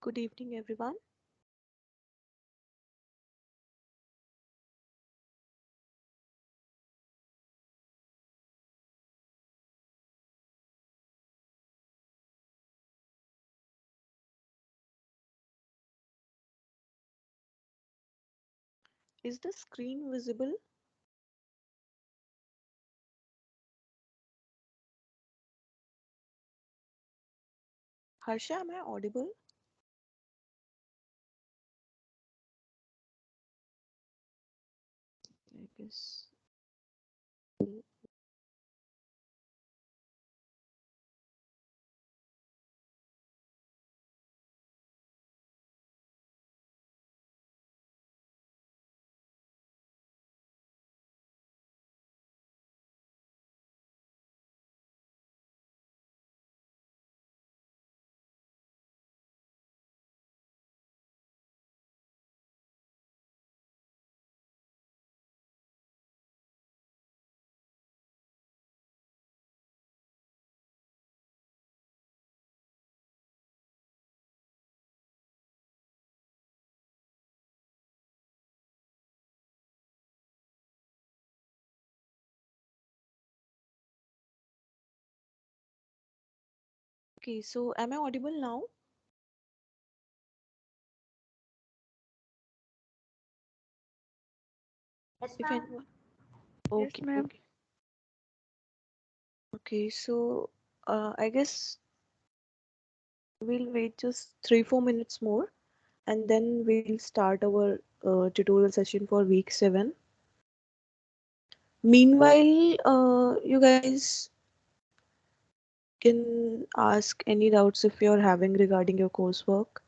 Good evening, everyone. Is the screen visible? Harsha, am I audible? I guess. Okay, so am I audible now? Yes, If ma'am. anyone. Yes, Okay, ma'am. okay. Okay, so I guess we'll wait just 3-4 minutes more and then we'll start our tutorial session for week 7. Meanwhile, you guys can ask any doubts if you're having regarding your coursework.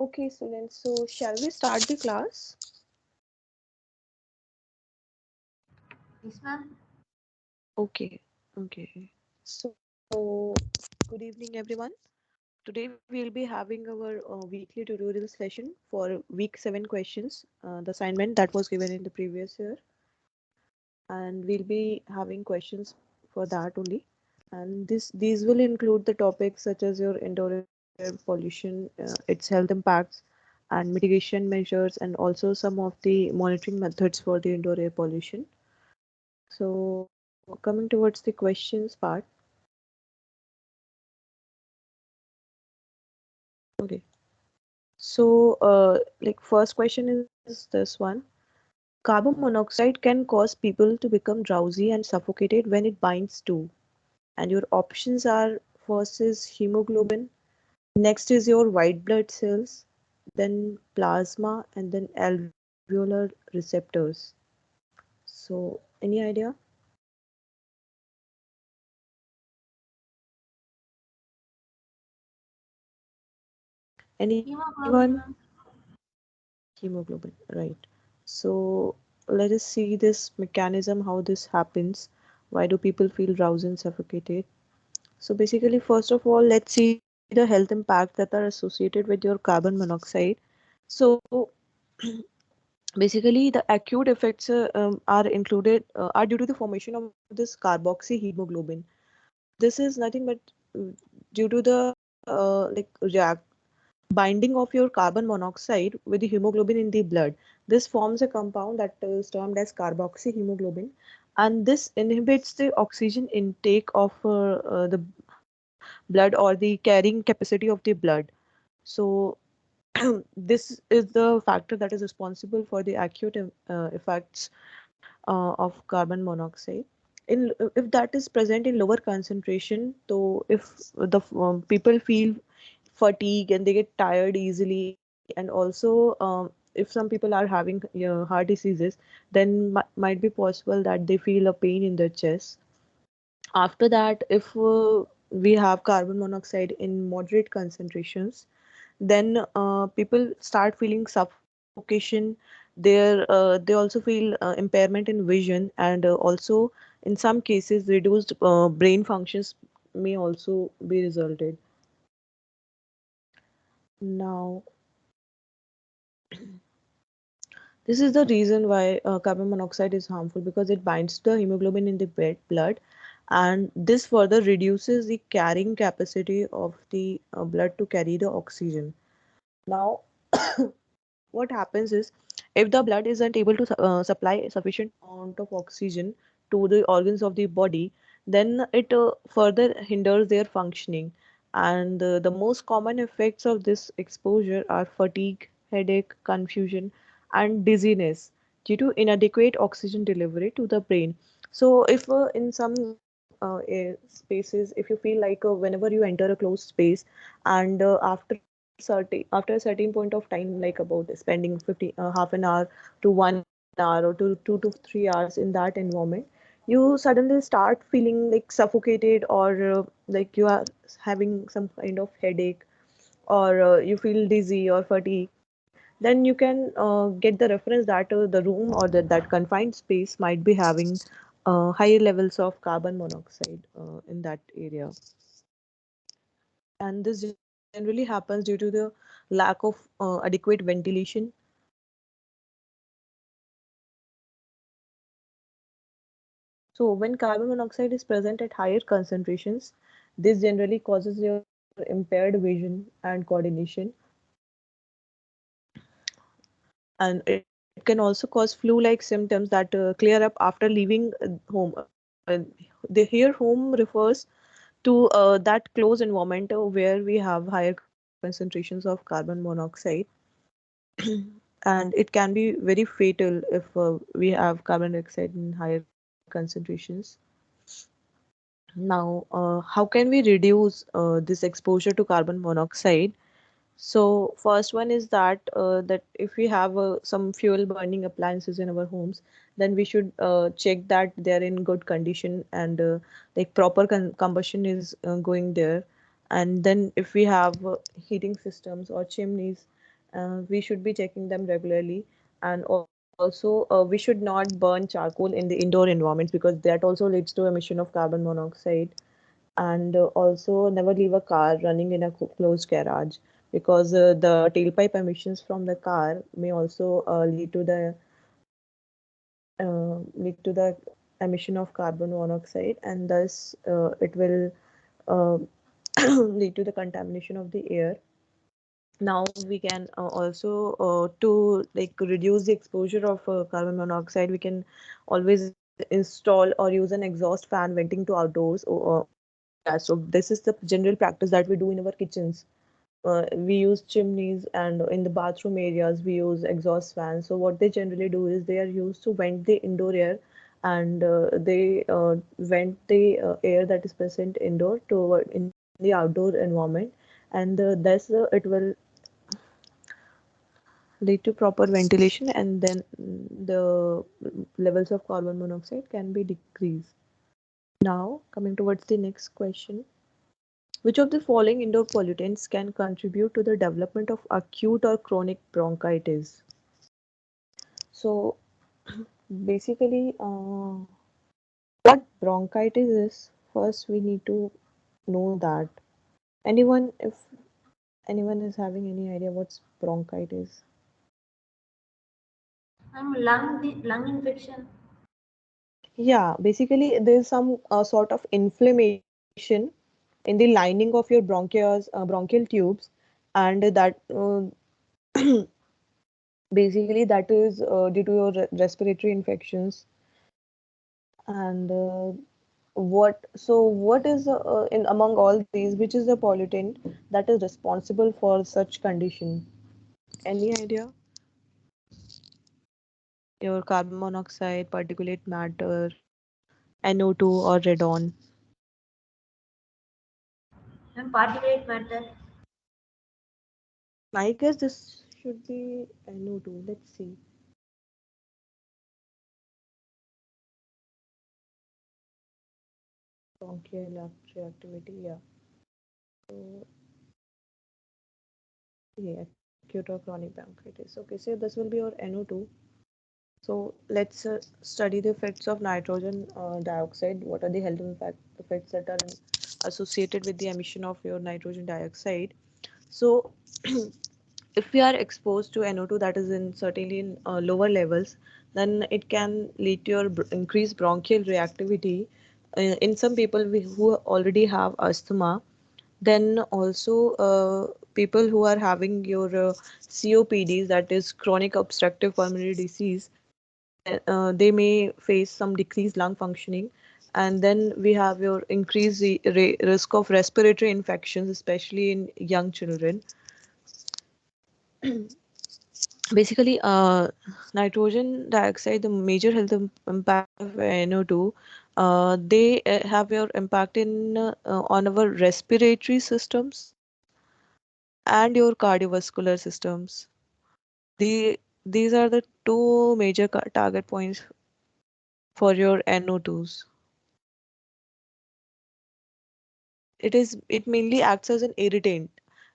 Okay, students, so shall we start the class? Yes, ma'am. Okay, okay. So, good evening, everyone. Today we'll be having our weekly tutorial session for week 7 questions, the assignment that was given in the previous year, and we'll be having questions for that only. And these will include the topics such as your indoor air pollution, its health impacts, and mitigation measures, and also some of the monitoring methods for the indoor air pollution. So, coming towards the questions part. Okay. So, first question is this one. Carbon monoxide can cause people to become drowsy and suffocated when it binds to. And your options are first is hemoglobin, next is your white blood cells, then plasma, and then alveolar receptors. So, any idea? Anyone? Hemoglobin, ma'am. Hemoglobin, right. So let us see this mechanism, how this happens. Why do people feel drowsy and suffocated? So basically, first of all, let's see the health impacts that are associated with your carbon monoxide. So basically, the acute effects are included are due to the formation of this carboxyhemoglobin. This is nothing but uh, due to the binding of your carbon monoxide with the hemoglobin in the blood. This forms a compound that is termed as carboxyhemoglobin, and this inhibits the oxygen intake of the blood or the carrying capacity of the blood. So this is the factor that is responsible for the acute effects of carbon monoxide. If that is present in lower concentration, so if the people feel fatigue and they get tired easily, and also if some people are having heart diseases, then might be possible that they feel a pain in their chest. After that, if we have carbon monoxide in moderate concentrations, then people start feeling suffocation. They also feel impairment in vision, and also in some cases reduced brain functions may also be resulted. Now, this is the reason why carbon monoxide is harmful, because it binds the hemoglobin in the blood, and this further reduces the carrying capacity of the blood to carry the oxygen. Now, what happens is, if the blood isn't able to supply sufficient amount of oxygen to the organs of the body, then it further hinders their functioning. And the most common effects of this exposure are fatigue, headache, confusion, and dizziness due to inadequate oxygen delivery to the brain. So, if in some spaces, if you feel like whenever you enter a closed space, and after a certain point of time, like about spending 50 half an hour to 1 hour or to 2 to 3 hours in that environment, you suddenly start feeling like suffocated, or like you are having some kind of headache, or you feel dizzy or fatigue, then you can get the reference that the room or that confined space might be having higher levels of carbon monoxide in that area. And this generally happens due to the lack of adequate ventilation. So when carbon monoxide is present at higher concentrations, this generally causes your impaired vision and coordination, and it can also cause flu-like symptoms that clear up after leaving home. The here home refers to that close environment where we have higher concentrations of carbon monoxide, and it can be very fatal if we have carbon dioxide in higher concentrations. Now, how can we reduce this exposure to carbon monoxide? So first one is that if we have some fuel burning appliances in our homes, then we should check that they are in good condition, and like proper combustion is going there. And then if we have heating systems or chimneys, we should be checking them regularly. And also we should not burn charcoal in the indoor environments, because that also leads to emission of carbon monoxide. And also never leave a car running in a closed garage, because the tailpipe emissions from the car may also lead to the emission of carbon monoxide, and thus it will uh, lead to the contamination of the air. Now we can also to like reduce the exposure of carbon monoxide, we can always install or use an exhaust fan venting to outdoors or open gas. So this is the general practice that we do in our kitchens. We use chimneys, and in the bathroom areas we use exhaust fans. So what they generally do is they are used to vent the indoor air, and they vent the air that is present indoor toward in the outdoor environment, and thus it will lead to proper ventilation, and then the levels of carbon monoxide can be decreased. Now, coming towards the next question. Which of the following indoor pollutants can contribute to the development of acute or chronic bronchitis? So, basically, what bronchitis is, first we need to know that. Anyone, if anyone is having any idea what's bronchitis? Lung infection. Yeah, basically there's some sort of inflammation in the lining of your bronchial tubes, and that basically that is due to your respiratory infections. And what is in among all these, which is the pollutant that is responsible for such condition? Any idea? Your carbon monoxide, particulate matter, NO2, or radon? And particulate matter. I guess this should be NO2. Let's see. Bronchial reactivity, yeah. So, yeah, acute or chronic bronchitis. Okay, so this will be your NO2. So let's study the effects of nitrogen dioxide. What are the health effects that are associated with the emission of your nitrogen dioxide? So if we are exposed to NO2 that is in certainly in lower levels, then it can lead to your increased bronchial reactivity. In some people who already have asthma, then also people who are having your COPD, that is chronic obstructive pulmonary disease, they may face some decreased lung functioning. And then we have your increased risk of respiratory infections, especially in young children. Basically, nitrogen dioxide, the major health impact of NO2, they have your impact in on our respiratory systems and your cardiovascular systems. The these are the two major target points for your NO2s. It mainly acts as an irritant,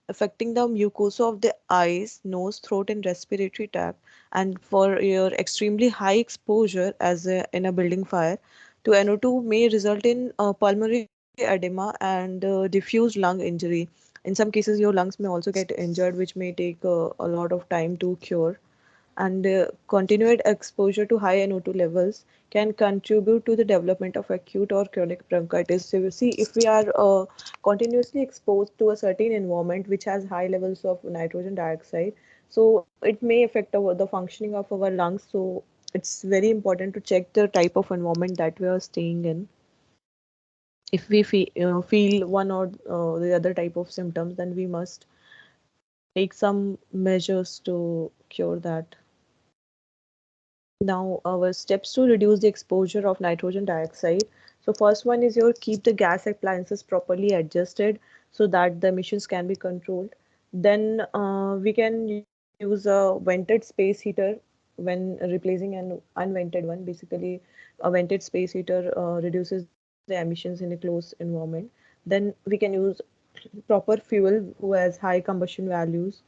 affecting the mucosa of the eyes, nose, throat, and respiratory tract. And for your extremely high exposure in a building fire to NO2 may result in pulmonary edema and diffuse lung injury. In some cases, your lungs may also get injured, which may take a lot of time to cure. And continued exposure to high NO2 levels can contribute to the development of acute or chronic bronchitis. So you see, if we are continuously exposed to a certain environment which has high levels of nitrogen dioxide, so it may affect the functioning of our lungs. So it's very important to check the type of environment that we are staying in. If we feel one or the other type of symptoms, then we must take some measures to cure that. Now, our steps to reduce the exposure of nitrogen dioxide. So, first one is your keep the gas appliances properly adjusted so that the emissions can be controlled. Then we can use a vented space heater when replacing an unvented one. Basically, a vented space heater reduces the emissions in a closed environment. Then we can use proper fuel who has high combustion values.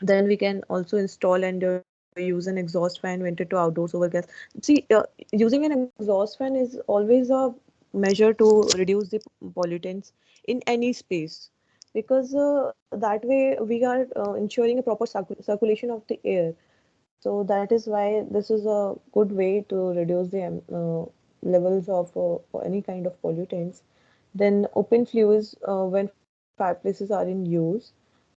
Then we can also install and use an exhaust fan vented to outdoors over gas. See, using an exhaust fan is always a measure to reduce the pollutants in any space, because that way we are ensuring a proper circulation of the air. So that is why this is a good way to reduce the levels of any kind of pollutants. Then open fluids when fireplaces are in use.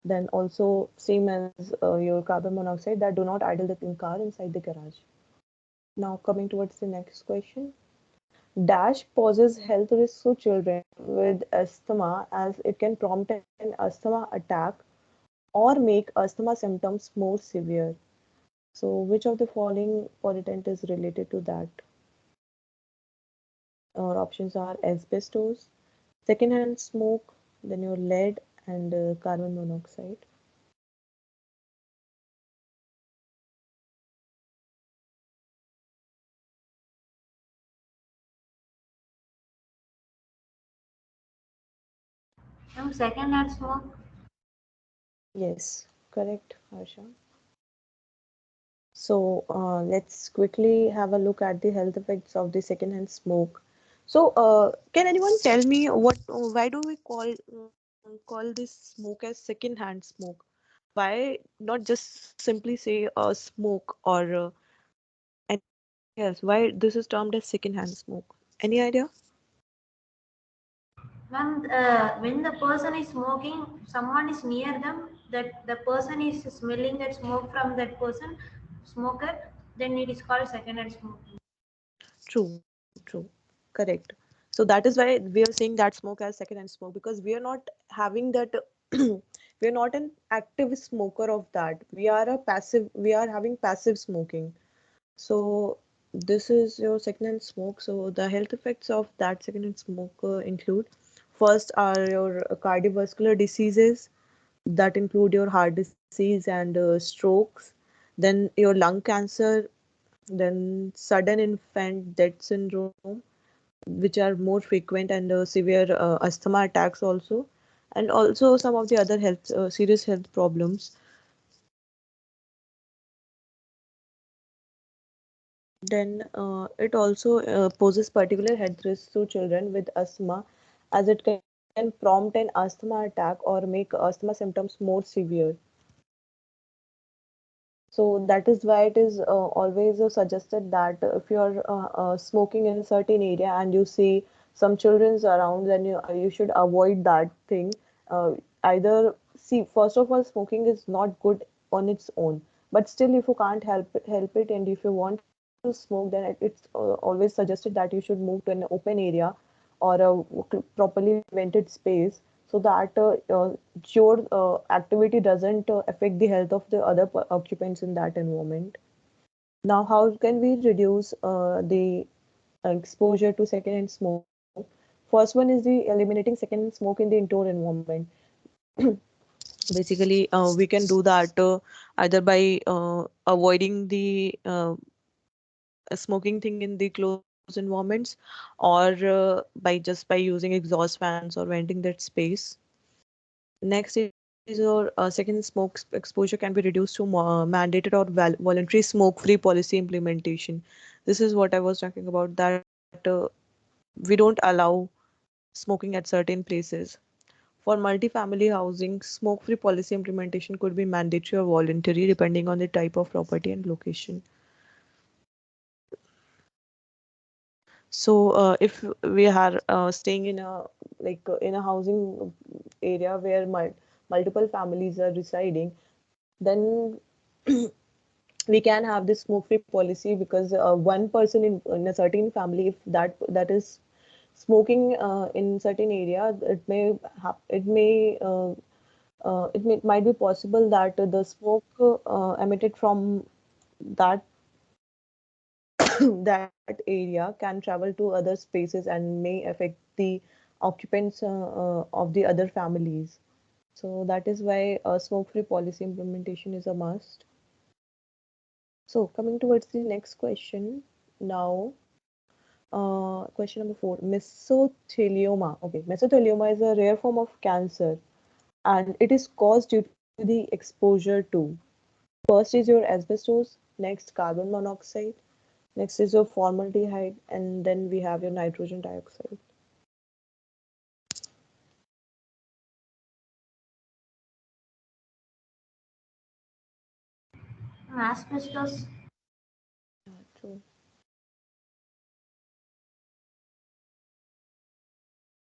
Then also same as your carbon monoxide, that do not idle the car inside the garage. Now coming towards the next question. Dash poses health risks to children with asthma as it can prompt an asthma attack or make asthma symptoms more severe. So which of the following pollutant is related to that? Our options are asbestos, secondhand smoke, then your lead, and carbon monoxide. Second-hand smoke. Yes, correct, Harsha. So let's quickly have a look at the health effects of the secondhand smoke. So can anyone tell me why do we call this smoke as secondhand smoke? Why not just simply say smoke or anything else? Why this is termed as secondhand smoke? Any idea? When the person is smoking, someone is near them, that the person is smelling that smoke from that person, smoker, then it is called second-hand smoking. True, correct. So that is why we are saying that smoke as secondhand smoke because we are not having that. We are not an active smoker of that. We are a passive. We are having passive smoking. So this is your secondhand smoke. So the health effects of that secondhand smoke include first are your cardiovascular diseases that include your heart disease and strokes, then your lung cancer, then sudden infant death syndrome, which are more frequent, and severe asthma attacks also, and also some of the other health serious health problems. Then it also poses particular health risks to children with asthma, as it can prompt an asthma attack or make asthma symptoms more severe. So that is why it is always suggested that if you are smoking in a certain area and you see some children's around, then you should avoid that thing. Either see, first of all, smoking is not good on its own, but still, if you can't help it, and if you want to smoke, then it's always suggested that you should move to an open area or a properly vented space so that your activity doesn't affect the health of the other occupants in that environment. Now, how can we reduce the exposure to secondhand smoke? First one is the eliminating secondhand smoke in the indoor environment. Basically, we can do that either by avoiding the smoking thing in the closed environments, or by using exhaust fans or venting that space. Next is your second exposure can be reduced to mandated or voluntary smoke-free policy implementation. This is what I was talking about, that we don't allow smoking at certain places. For multifamily housing, smoke-free policy implementation could be mandatory or voluntary depending on the type of property and location. So if we are staying in a in a housing area where multiple families are residing, then we can have this smoke-free policy because one person in a certain family, if that is smoking in certain area, it might be possible that the smoke emitted from that that area can travel to other spaces and may affect the occupants of the other families. So that is why smoke-free policy implementation is a must. So coming towards the next question now, question number 4, mesothelioma. Okay, mesothelioma is a rare form of cancer and it is caused due to the exposure to, first is your asbestos, next carbon monoxide, next is your formaldehyde, and then we have your nitrogen dioxide. Asbestos. Yeah, true.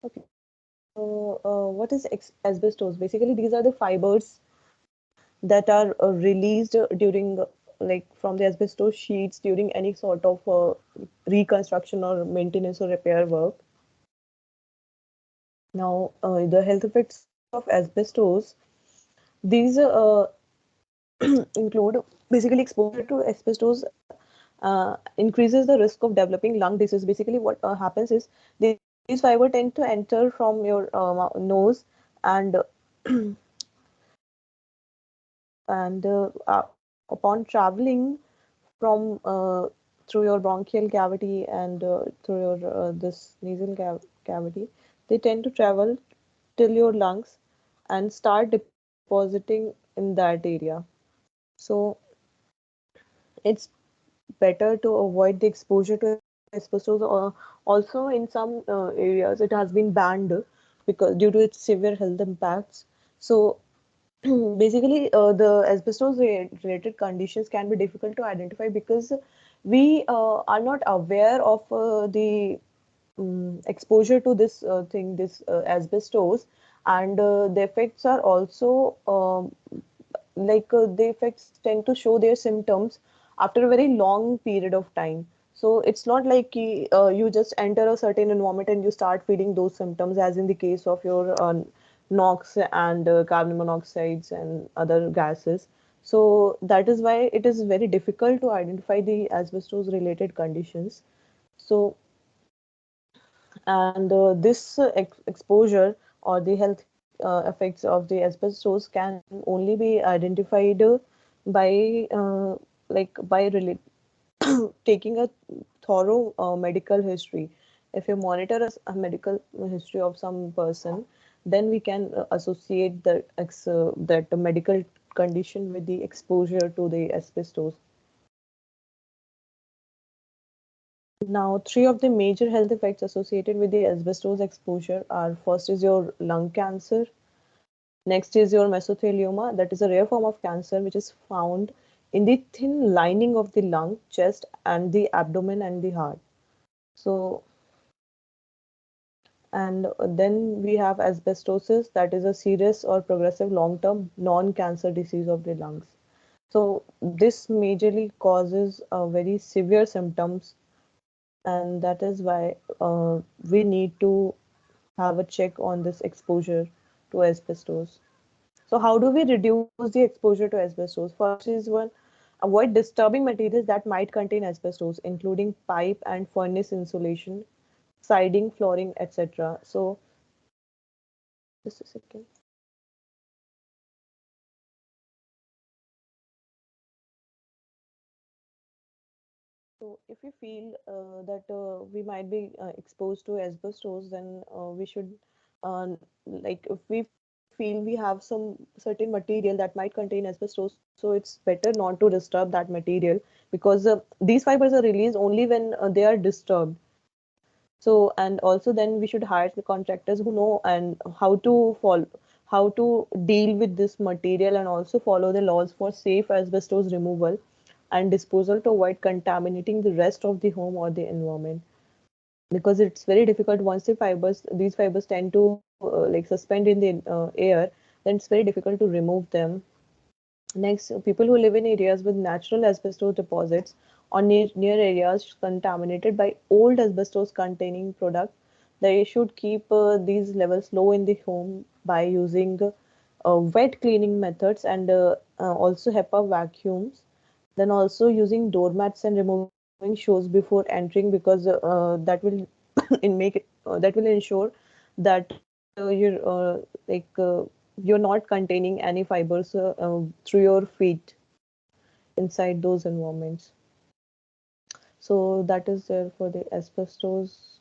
Okay, so what is asbestos? Basically, these are the fibers that are released during from the asbestos sheets during any sort of reconstruction or maintenance or repair work. Now, the health effects of asbestos, these include basically exposure to asbestos increases the risk of developing lung disease. Basically, what happens is these fibers tend to enter from your nose and upon traveling from through your bronchial cavity and through your this nasal cavity, they tend to travel till your lungs and start depositing in that area. So it's better to avoid the exposure to asbestos. Also, in some areas, it has been banned because due to its severe health impacts. So basically, the asbestos related conditions can be difficult to identify because we are not aware of the exposure to this thing, this asbestos, and the effects are also the effects tend to show their symptoms after a very long period of time. So it's not like you just enter a certain environment and you start feeling those symptoms, as in the case of your NOx and carbon monoxides and other gases. So that is why it is very difficult to identify the asbestos related conditions. So and this exposure or the health effects of the asbestos can only be identified by by taking a thorough medical history. If you monitor a medical history of some person, then we can associate that medical condition with the exposure to the asbestos. Now, three of the major health effects associated with the asbestos exposure are: first is your lung cancer, next is your mesothelioma, that is a rare form of cancer which is found in the thin lining of the lung, chest, and the abdomen and the heart. So, and then we have asbestosis, that is a serious or progressive long-term non-cancer disease of the lungs. So, this majorly causes very severe symptoms, and that is why we need to have a check on this exposure to asbestos. So how do we reduce the exposure to asbestos? First is one, avoid disturbing materials that might contain asbestos, including pipe and furnace insulation, siding, flooring, etc. So just a second. So if we feel that we might be exposed to asbestos, then we should, if we feel we have some certain material that might contain asbestos, so it's better not to disturb that material, because these fibers are released only when they are disturbed. So, and also then we should hire the contractors who know and how to deal with this material, and also follow the laws for safe asbestos removal and disposal to avoid contaminating the rest of the home or the environment, because it's very difficult once these fibers tend to suspend in the air, then it's very difficult to remove them. Next, people who live in areas with natural asbestos deposits or near areas contaminated by old asbestos containing product, they should keep these levels low in the home by using wet cleaning methods, and also HEPA vacuums. Then also using doormats and removing shoes before entering, because that will that will ensure that you're not containing any fibers through your feet inside those environments. So that is there for the asbestos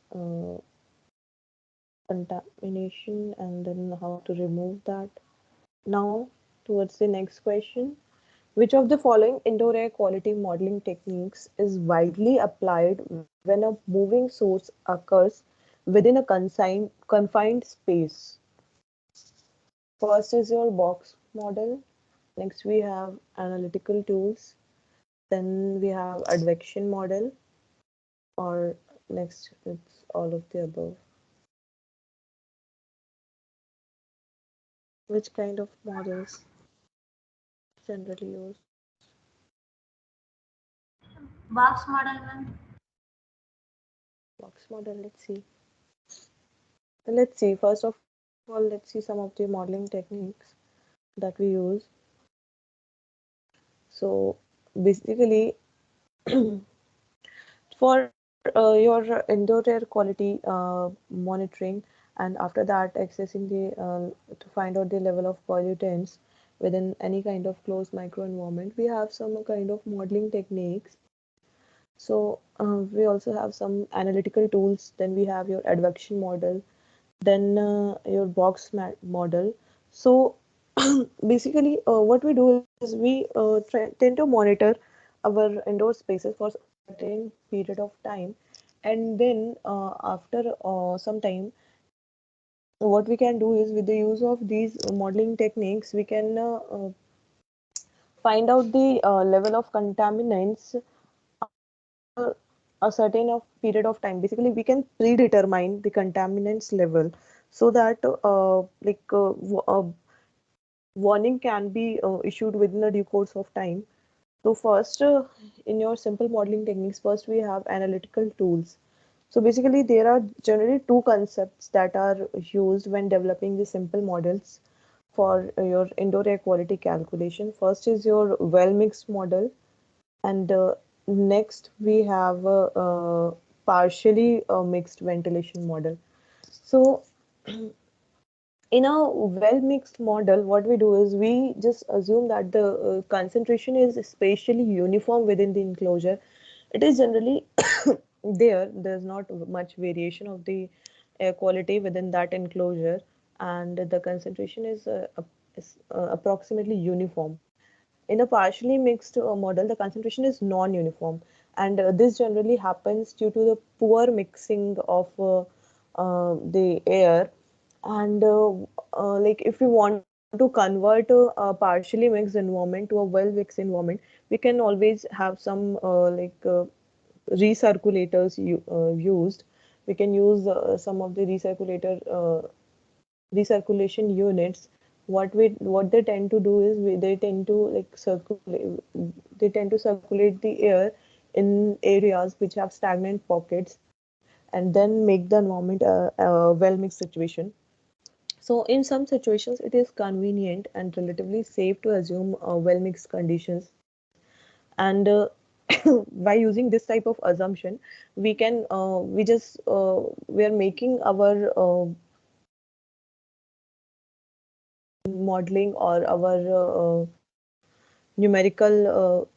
contamination, and then how to remove that. Now, towards the next question. Which of the following indoor air quality modeling techniques is widely applied when a moving source occurs within a confined space? First is your box model. Next, we have analytical tools. Then we have advection model, or next, it's all of the above. Which kind of models generally used? Box model, ma'am. Box model, let's see. Let's see. First of all, let's see some of the modeling techniques that we use. So basically, for your indoor air quality monitoring, and after that accessing the to find out the level of pollutants within any kind of closed microenvironment, we have some kind of modeling techniques. So we also have some analytical tools. Then we have your advection model. then your model. So basically, what we do is we tend to monitor our indoor spaces for a certain period of time, and then after some time, what we can do is with the use of these modeling techniques, we can find out the level of contaminants after a certain of period of time. Basically, we can predetermine the contaminants level so that warning can be issued within a due course of time. So first, in your simple modeling techniques, first we have analytical tools. So basically, there are generally two concepts that are used when developing the simple models for your indoor air quality calculation. First is your well mixed model, and next we have a partially mixed ventilation model. So in a well mixed model, what we do is we just assume that the concentration is spatially uniform within the enclosure. It is generally there's not much variation of the air quality within that enclosure, and the concentration is approximately uniform. In a partially mixed model, the concentration is non-uniform, and this generally happens due to the poor mixing of the air. And like if we want to convert a partially mixed environment to a well-mixed environment, we can always have some recirculators used. We can use some of the recirculation units. What they tend to do is they tend to circulate the air in areas which have stagnant pockets, and then make the environment a well mixed situation. So in some situations it is convenient and relatively safe to assume well mixed conditions, and by using this type of assumption, we are making our modeling or our numerical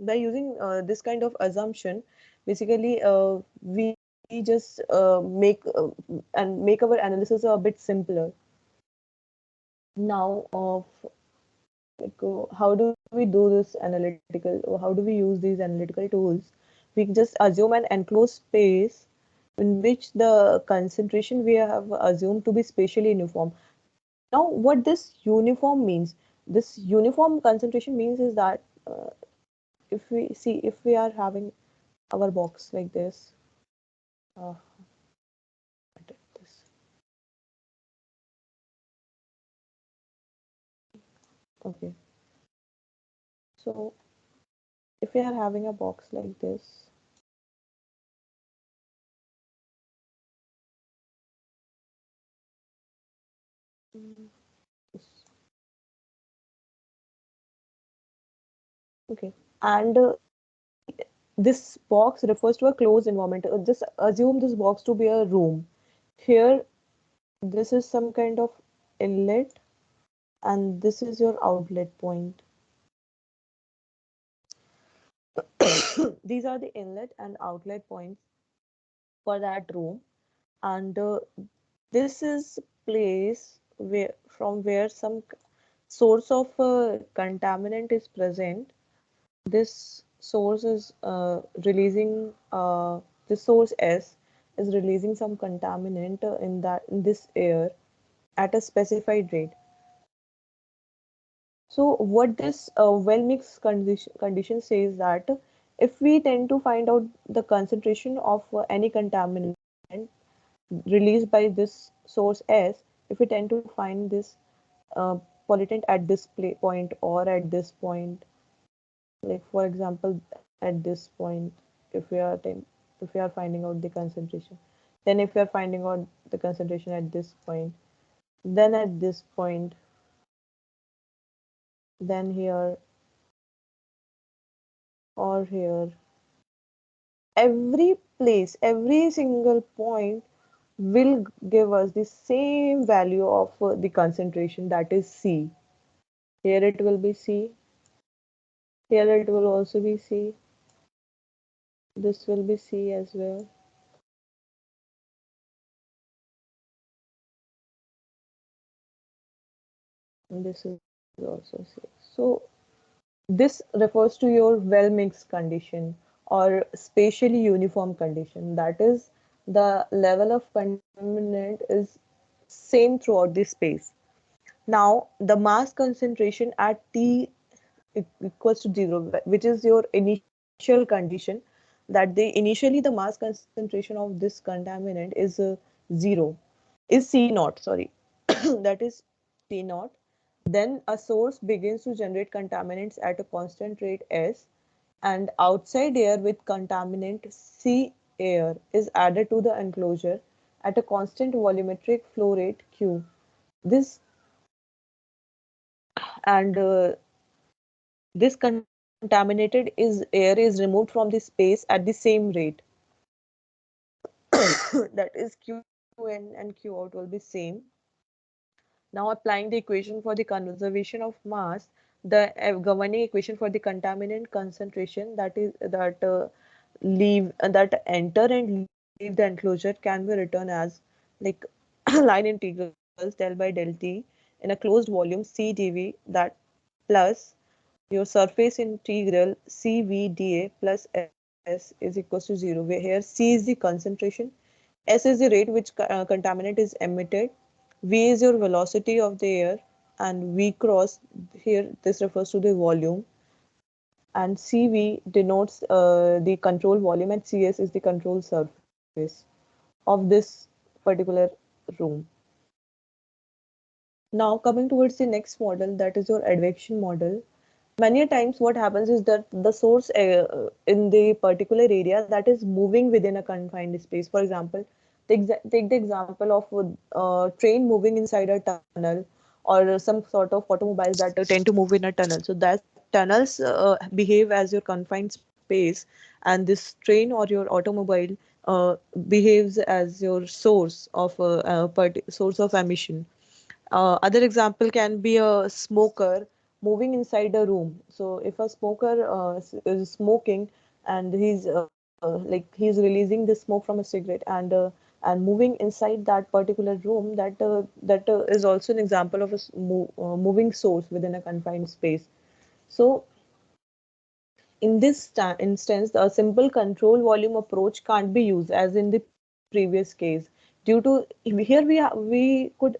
by using this kind of assumption, basically we just make our analysis a bit simpler. Now how do we do this analytical, or how do we use these analytical tools? We just assume an enclosed space in which the concentration we have assumed to be spatially uniform. Now, what this uniform means, this uniform concentration means is that if we are having our box like this, uh, this, okay. So if we are having a box like this, mm, this- okay, and this box refers to a closed environment. Just assume this box to be a room. Here, this is some kind of inlet, and this is your outlet point. These are the inlet and outlet points for that room, and this is place where some source of contaminant is present. This source is releasing this source S is releasing some contaminant in this air at a specified rate. So what this well mixed condition says that if we tend to find out the concentration of any contaminant released by this source S, if we tend to find this uh, pollutant at this point or at this point, like for example at this point, if we are if we are finding out the concentration, then if we are finding out the concentration at this point, then at this point, then here or here, every place, every single point will give us the same value of the concentration, that is C. Here it will be C, here it will also be C, this will be C as well, this is also safe. So this refers to your well mixed condition or spatially uniform condition. That is, the level of contaminant is same throughout the space. Now, the mass concentration at T equals to 0, which is your initial condition, that the initially the mass concentration of this contaminant is 0, is C naught, sorry, that is T naught. Then a source begins to generate contaminants at a constant rate S, and outside air with contaminant C air is added to the enclosure at a constant volumetric flow rate Q. This and this contaminated is air is removed from the space at the same rate. That is Qn and Qout will be same. Now applying the equation for the conservation of mass, the governing equation for the contaminant concentration that is that enter and leave the enclosure can be written as like line integrals del by del t in a closed volume C dV, that plus your surface integral CVdA plus S is equals to 0, where here C is the concentration, S is the rate which contaminant is emitted, V is your velocity of the air, and V cross, here this refers to the volume, and CV denotes the control volume, and CS is the control surface of this particular room. Now coming towards the next model, that is your advection model. Many times what happens is that the source in the particular area that is moving within a confined space. For example, take the example of a train moving inside a tunnel, or some sort of automobiles that tend to move in a tunnel. So that tunnels behave as your confined space, and this train or your automobile uh, behaves as your source of source of emission. Other example can be a smoker moving inside a room. So if a smoker is smoking, and he's releasing the smoke from a cigarette, and moving inside that particular room, that is also an example of a moving source within a confined space. So in this instance, a simple control volume approach can't be used as in the previous case, due to here we could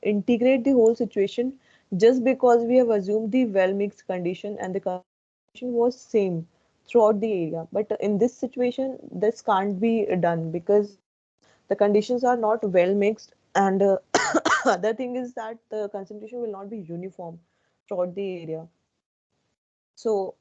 integrate the whole situation just because we have assumed the well mixed condition and the concentration was same throughout the area. But in this situation, this can't be done because the conditions are not well mixed, and other thing is that the concentration will not be uniform throughout the area. So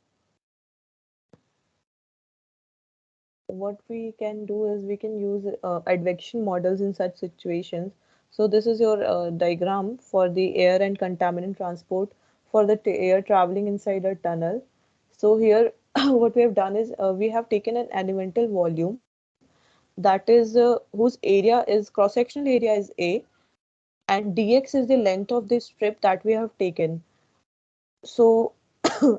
what we can do is we can use advection models in such situations. So this is your diagram for the air and contaminant transport for the air traveling inside a tunnel. So here what we have done is we have taken an elemental volume that is whose area is cross-sectional area is A, and dx is the length of the strip that we have taken. So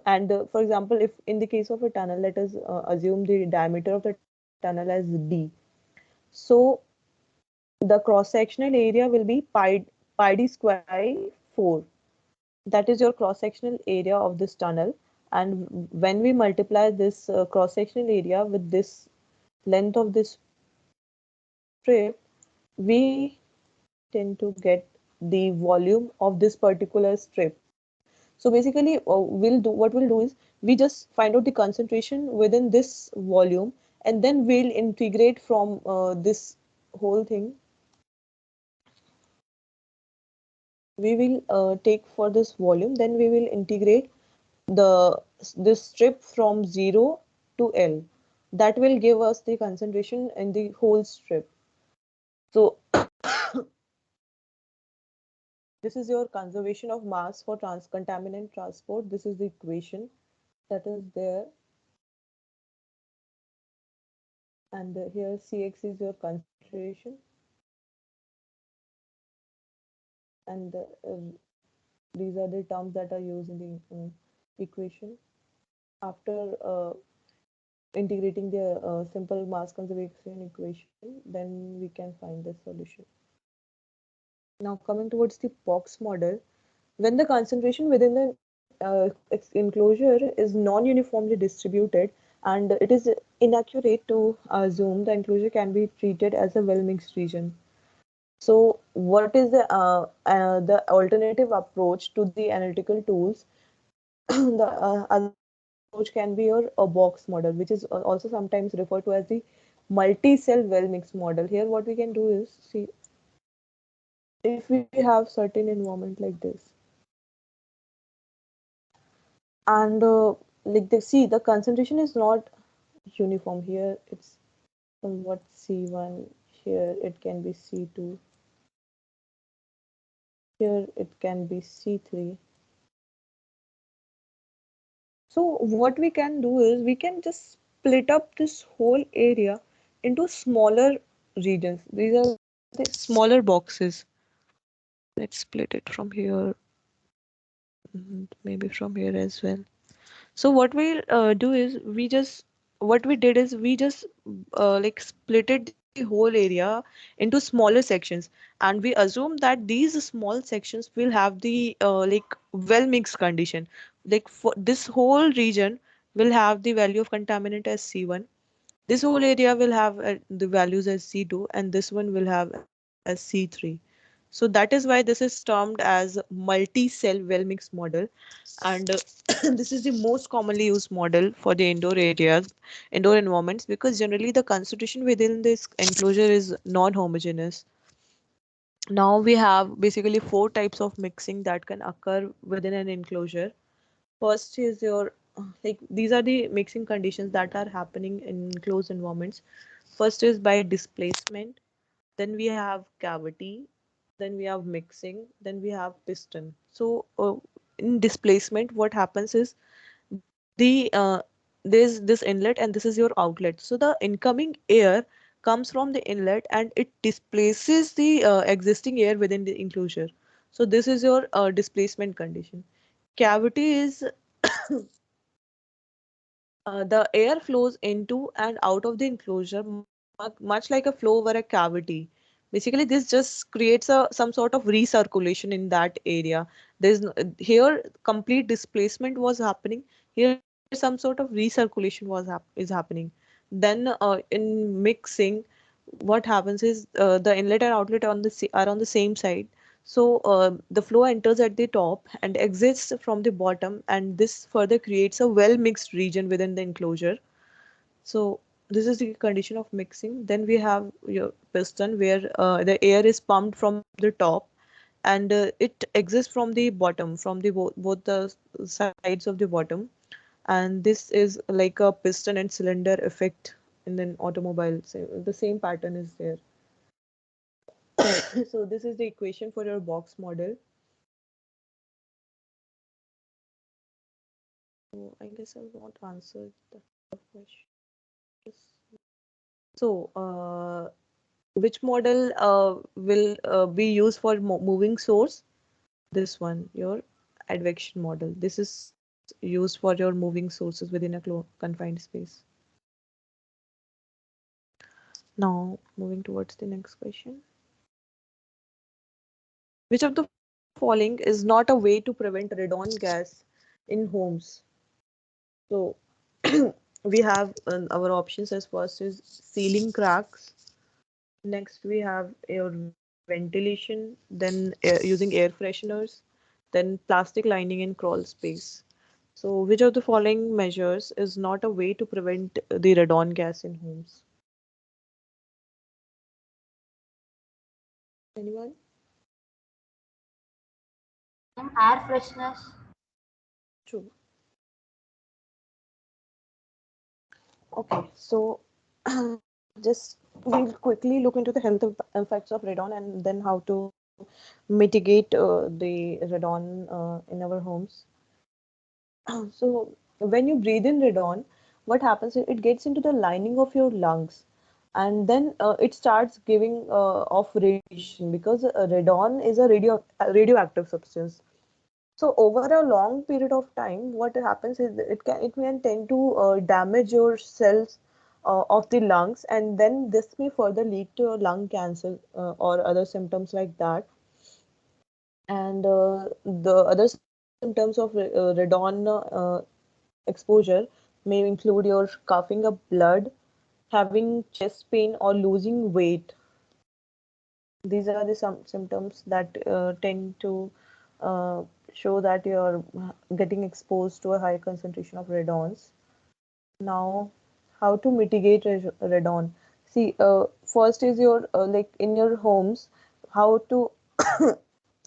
and for example, if in the case of a tunnel, let us assume the diameter of the tunnel as d. So the cross-sectional area will be pi d square 4. That is your cross-sectional area of this tunnel. And when we multiply this cross-sectional area with this length of this strip, we tend to get the volume of this particular strip. So basically, what we'll do is we just find out the concentration within this volume, and then we'll integrate from this whole thing. We will take for this volume, then we will integrate the this strip from 0 to L. That will give us the concentration in the whole strip. So this is your conservation of mass for contaminant transport. This is the equation that is there, and here Cx is your concentration, and these are the terms that are used in the equation. After integrating the simple mass conservation equation, then we can find the solution. Now coming towards the POX model, when the concentration within the enclosure is non-uniformly distributed, and it is inaccurate to assume the enclosure can be treated as a well-mixed region. So, what is the alternative approach to the analytical tools? The other approach can be your a box model, which is also sometimes referred to as the multi-cell well-mixed model. Here, what we can do is see if we have certain environment like this, and like the see the concentration is not uniform. Here it's somewhat C1, here it can be C2, here it can be C3. So what we can do is we can just split up this whole area into smaller regions. These are the smaller boxes. Let's split it from here, maybe from here as well. So what we'll do is what we did is we just like splitted the whole area into smaller sections, and we assume that these small sections will have the like well mixed condition. Like for this whole region will have the value of contaminant as C1. This whole area will have the values as C2, and this one will have as C3. So that is why this is termed as multi-cell well-mixed model, and this is the most commonly used model for the indoor areas, indoor environments, because generally the concentration within this enclosure is non-homogeneous. Now we have basically four types of mixing that can occur within an enclosure. First is your like these are the mixing conditions that are happening in closed environments. First is by displacement, then we have cavity, then we have mixing, then we have piston. So in displacement, what happens is there's this inlet and this is your outlet. So the incoming air comes from the inlet and it displaces the existing air within the enclosure. So this is your displacement condition. Cavity is the air flows into and out of the enclosure much like a flow over a cavity. Basically, this just creates some sort of recirculation in that area. There's no, here complete displacement was happening. Here some sort of recirculation is happening. Then in mixing, what happens is the inlet and outlet are on the same side. So the flow enters at the top and exits from the bottom, and this further creates a well mixed region within the enclosure. So this is the condition of mixing. Then we have your piston where the air is pumped from the top, and it exists from the bottom, from the both the sides of the bottom. And this is like a piston and cylinder effect in an automobile. So the same pattern is there. So this is the equation for your box model. So I guess I will not answer the question. So which model will be used for moving source? This one, your advection model. This is used for your moving sources within a confined space. Now, moving towards the next question. Which of the following is not a way to prevent radon gas in homes? So, we have our options as first is ceiling cracks. Next, we have your ventilation, then using air fresheners, then plastic lining in crawl space. So, which of the following measures is not a way to prevent the radon gas in homes? Anyone? Air freshness. True. Okay, so just we'll quickly look into the health effects of radon and then how to mitigate the radon in our homes. So when you breathe in radon, what happens is it gets into the lining of your lungs, and then it starts giving off radiation because radon is a radioactive substance. So over a long period of time, what happens is it can tend to damage your cells of the lungs, and then this may further lead to lung cancer or other symptoms like that. And the other symptoms of radon exposure may include your coughing up blood, having chest pain, or losing weight. These are the some symptoms that tend to uh, show that you're getting exposed to a high concentration of radons. Now, how to mitigate radon? See, first is your like in your homes, how to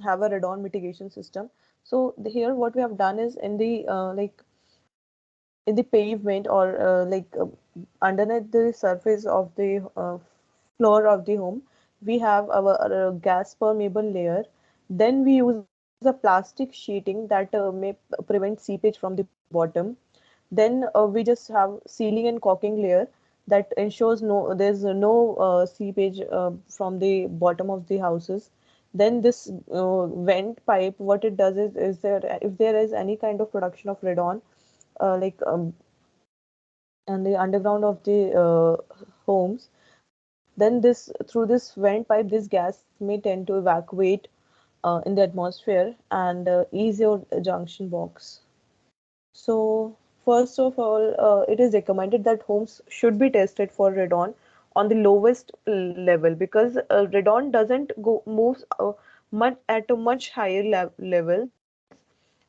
have a radon mitigation system. So here, what we have done is in the in the pavement or underneath the surface of the floor of the home, we have our gas permeable layer. Then we use a plastic sheeting that may prevent seepage from the bottom. Then we just have sealing and caulking layer that ensures there's no seepage from the bottom of the houses. Then this vent pipe, what it does is there if there is any kind of production of radon, uh, like um, and the underground of the homes, then this through this vent pipe, this gas may tend to evacuate in the atmosphere and ease your junction box. So, first of all, it is recommended that homes should be tested for radon on the lowest level because radon doesn't go moves much at a much higher levels.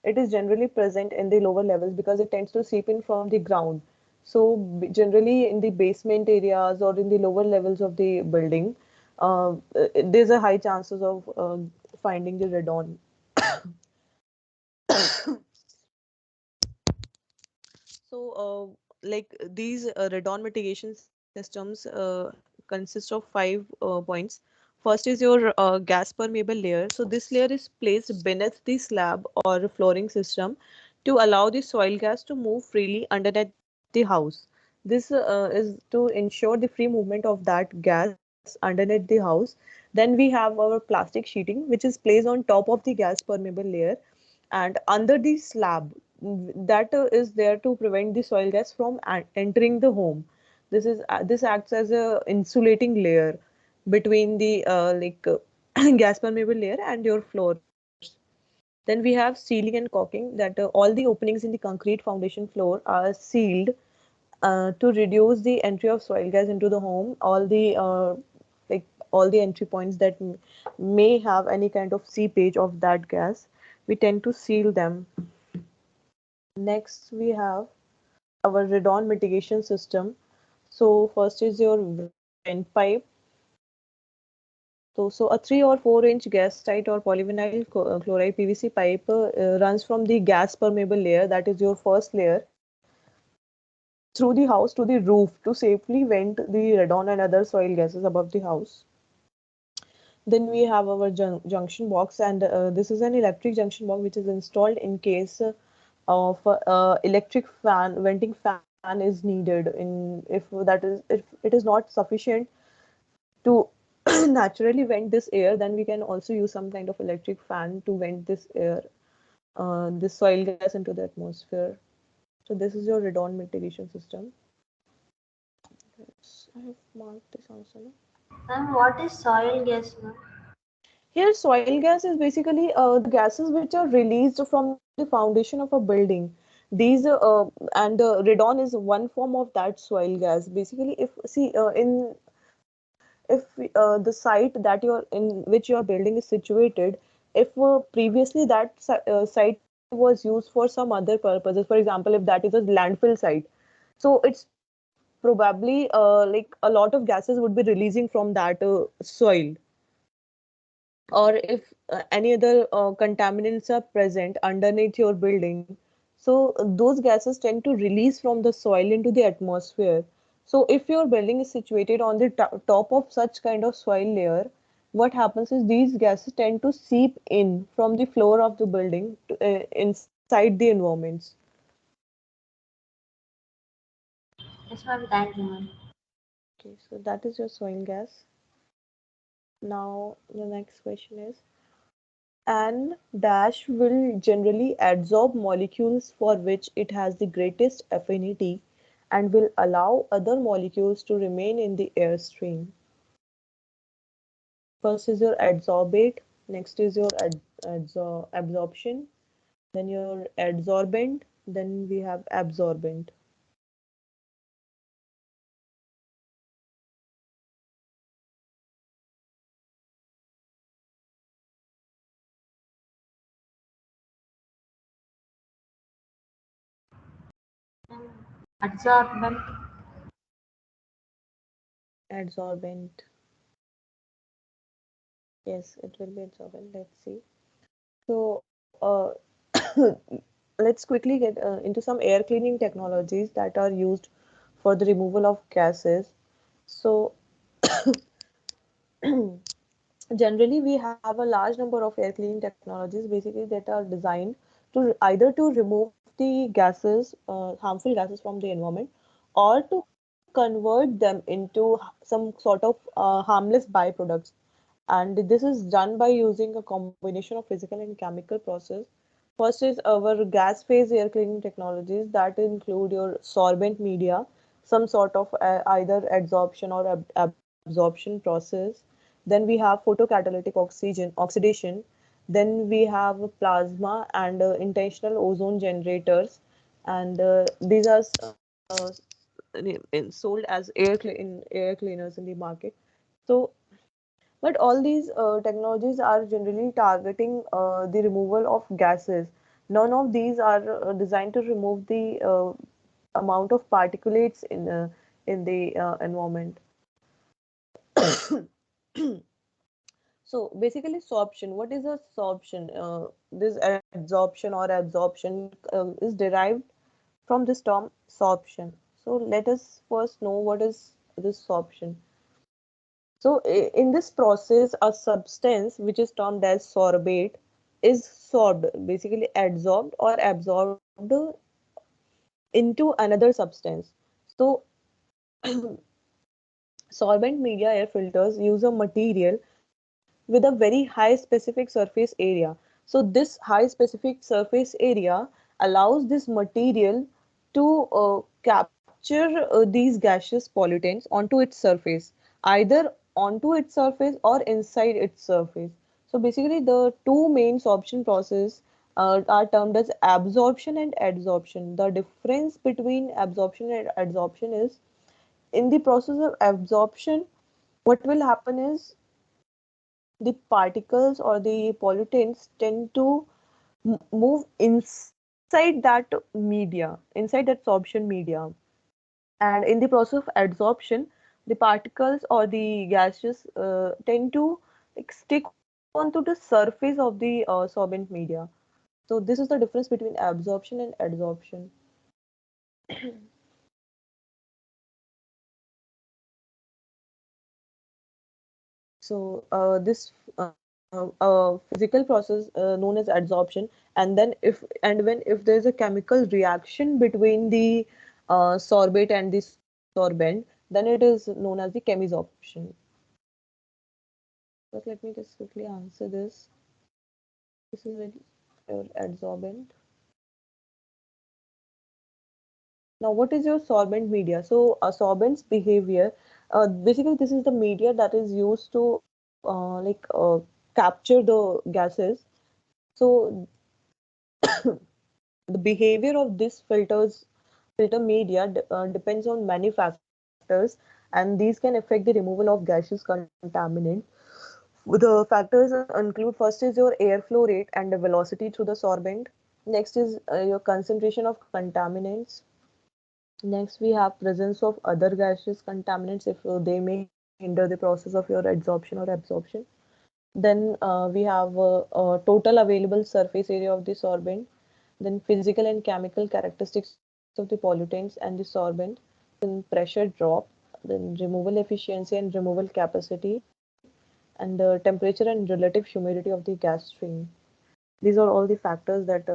It is generally present in the lower levels because it tends to seep in from the ground. So, generally in the basement areas or in the lower levels of the building, there's a high chances of finding the radon. So, these radon mitigation systems consist of five points. First is your gas permeable layer. So, this layer is placed beneath the slab or flooring system to allow the soil gas to move freely underneath the house. This is to ensure the free movement of that gas underneath the house. Then we have our plastic sheeting, which is placed on top of the gas permeable layer and under the slab that is there to prevent the soil gas from entering the home. This acts as a insulating layer between the gas permeable layer and your floors. Then we have sealing and caulking that all the openings in the concrete foundation floor are sealed to reduce the entry of soil gas into the home. Like all the entry points that may have any kind of seepage of that gas, we tend to seal them. Next, we have our radon mitigation system. So first is your vent pipe. So a 3 or 4 inch gas tight or polyvinyl chloride PVC pipe runs from the gas permeable layer, that is your first layer, through the house to the roof to safely vent the radon and other soil gases above the house. Then we have our junction box, and this is an electric junction box which is installed in case of electric fan venting fan is needed. In if it is not sufficient to naturally vent this air, then we can also use some kind of electric fan to vent this air, this soil gas into the atmosphere. So this is your radon mitigation system. Yes, I have marked this also. No? Ma'am, what is soil gas, ma'am? Here, soil gas is basically the gases which are released from the foundation of a building. These and radon is one form of that soil gas. Basically, if see in if the site that you're in which your building is situated, if previously that site was used for some other purposes, for example, if that is a landfill site, so it's probably like a lot of gases would be releasing from that soil, or if any other contaminants are present underneath your building, so those gases tend to release from the soil into the atmosphere. So if your building is situated on the top of such kind of soil layer, what happens is these gases tend to seep in from the floor of the building inside the environments. Yes, ma'am. Thank you, ma'am. Okay, so that is your soil gas. Now the next question is, an dash will generally adsorb molecules for which it has the greatest affinity and will allow other molecules to remain in the airstream. First is your adsorbate, next is your absorption, then your adsorbent, then we have absorbent. Absorbent. Adsorbent. Yes, it will be adsorbent. Let's see. So, let's quickly get into some air cleaning technologies that are used for the removal of gases. So, generally, we have a large number of air cleaning technologies basically that are designed to either to remove the gases, harmful gases from the environment, or to convert them into some sort of harmless byproducts. And this is done by using a combination of physical and chemical process. First is our gas phase air cleaning technologies that include your sorbent media, some sort of either adsorption or absorption process. Then we have photocatalytic oxidation. Then we have plasma and intentional ozone generators, and these are sold as air cleaners in the market. So but all these technologies are generally targeting the removal of gases. None of these are designed to remove the amount of particulates in the environment. So basically, sorption. What is a sorption? This adsorption or absorption is derived from this term sorption. So let us first know what is this sorption. So in this process, a substance which is termed as sorbate is sorbed, basically adsorbed or absorbed into another substance. So solvent media air filters use a material with a very high specific surface area. So this high specific surface area allows this material to capture these gaseous pollutants onto its surface, either onto its surface or inside its surface. So basically, the two main sorption process are termed as absorption and adsorption. The difference between absorption and adsorption is in the process of absorption, what will happen is the particles or the pollutants tend to move inside that media, inside that sorption media. And in the process of adsorption, the particles or the gases tend to like, stick onto the surface of the sorbent media. So this is the difference between absorption and adsorption. So this physical process known as adsorption, and then if there is a chemical reaction between the sorbate and the sorbent, then it is known as the chemisorption. But let me just quickly answer this. This is very adsorbent. Now, what is your sorbent media? So, a sorbent's behavior, basically, this is the media that is used to capture the gases. So, the behavior of this filter media depends on many factors, and these can affect the removal of gaseous contaminant. The factors include first is your airflow rate and the velocity through the sorbent. Next is your concentration of contaminants. Next, we have presence of other gaseous contaminants if they may hinder the process of your adsorption or absorption. Then we have total available surface area of the sorbent, then physical and chemical characteristics of the pollutants and the sorbent, then pressure drop, then removal efficiency and removal capacity, and temperature and relative humidity of the gas stream. These are all the factors that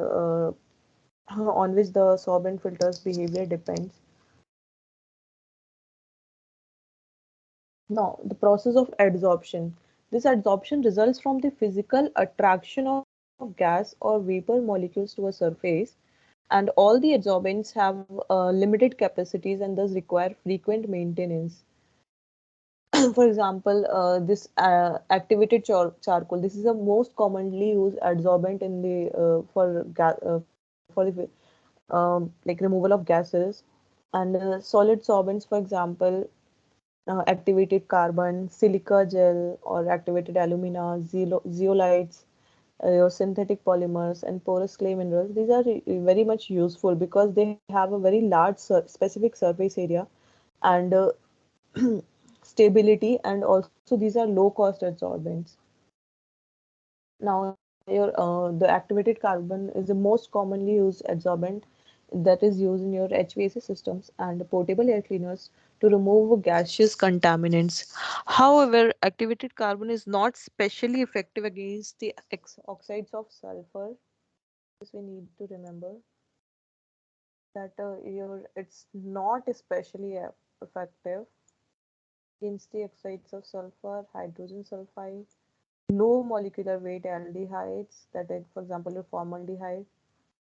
on which the sorbent filter's behavior depends. Now, the process of adsorption. This adsorption results from the physical attraction of gas or vapor molecules to a surface, and all the adsorbents have limited capacities and thus require frequent maintenance. For example, this activated charcoal. This is the most commonly used adsorbent in the for the like removal of gases, and solid sorbents, for example, activated carbon, silica gel, or activated alumina, zeolites, your synthetic polymers, and porous clay minerals. These are very much useful because they have a very large specific surface area and stability, and also these are low cost adsorbents. Now, the activated carbon is the most commonly used adsorbent that is used in your HVAC systems and portable air cleaners to remove gaseous contaminants. However, activated carbon is not specially effective against the oxides of sulfur. This we need to remember that it's not especially effective against the oxides of sulfur, hydrogen sulfide, low molecular weight aldehydes, that is, for example, your formaldehyde,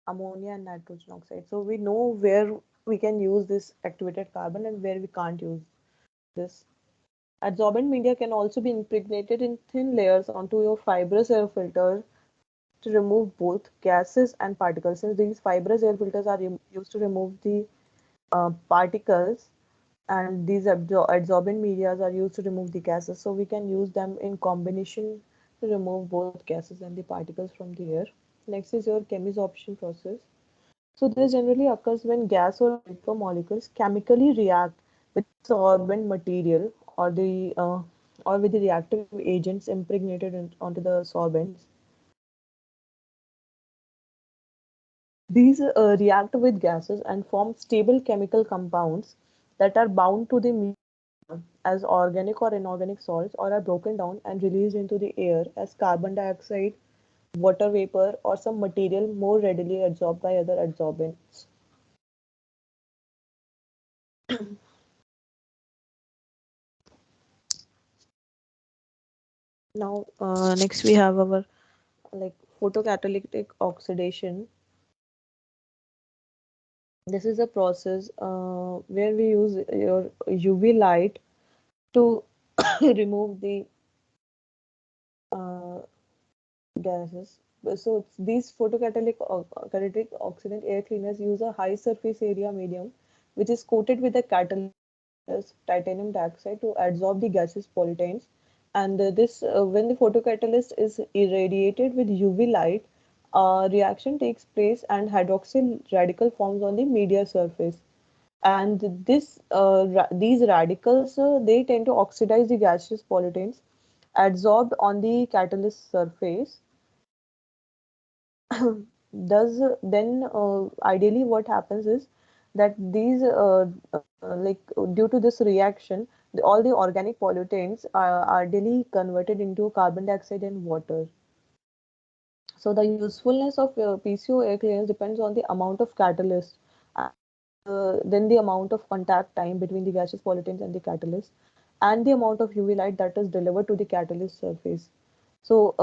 ammonia, and nitrogen oxide. So we know where we can use this activated carbon and where we can't use this. Adsorbent media can also be impregnated in thin layers onto your fibrous air filter to remove both gases and particles. Since these fibrous air filters are used to remove the particles, and these adsorbent medias are used to remove the gases, so we can use them in combination to remove both gases and the particles from the air. Next is your chemisorption process. So this generally occurs when gas or vapor molecules chemically react with the sorbent material or with the reactive agents impregnated onto the sorbents. These react with gases and form stable chemical compounds that are bound to the media as organic or inorganic salts, or are broken down and released into the air as carbon dioxide, water vapor, or some material more readily absorbed by other adsorbents. Now, next we have our like photocatalytic oxidation. This is a process where we use your UV light to remove the uh, gases. So these catalytic oxidant air cleaners use a high surface area medium which is coated with a catalyst, titanium dioxide, to absorb the gaseous pollutants. And when the photocatalyst is irradiated with UV light, reaction takes place and hydroxyl radical forms on the media surface. And these radicals they tend to oxidize the gaseous pollutants adsorbed on the catalyst surface. Does then Ideally what happens is that these like due to this reaction, all the organic pollutants are ideally converted into carbon dioxide and water. So the usefulness of PCO air clearance depends on the amount of catalyst, and then the amount of contact time between the gaseous pollutants and the catalyst, and the amount of UV light that is delivered to the catalyst surface. So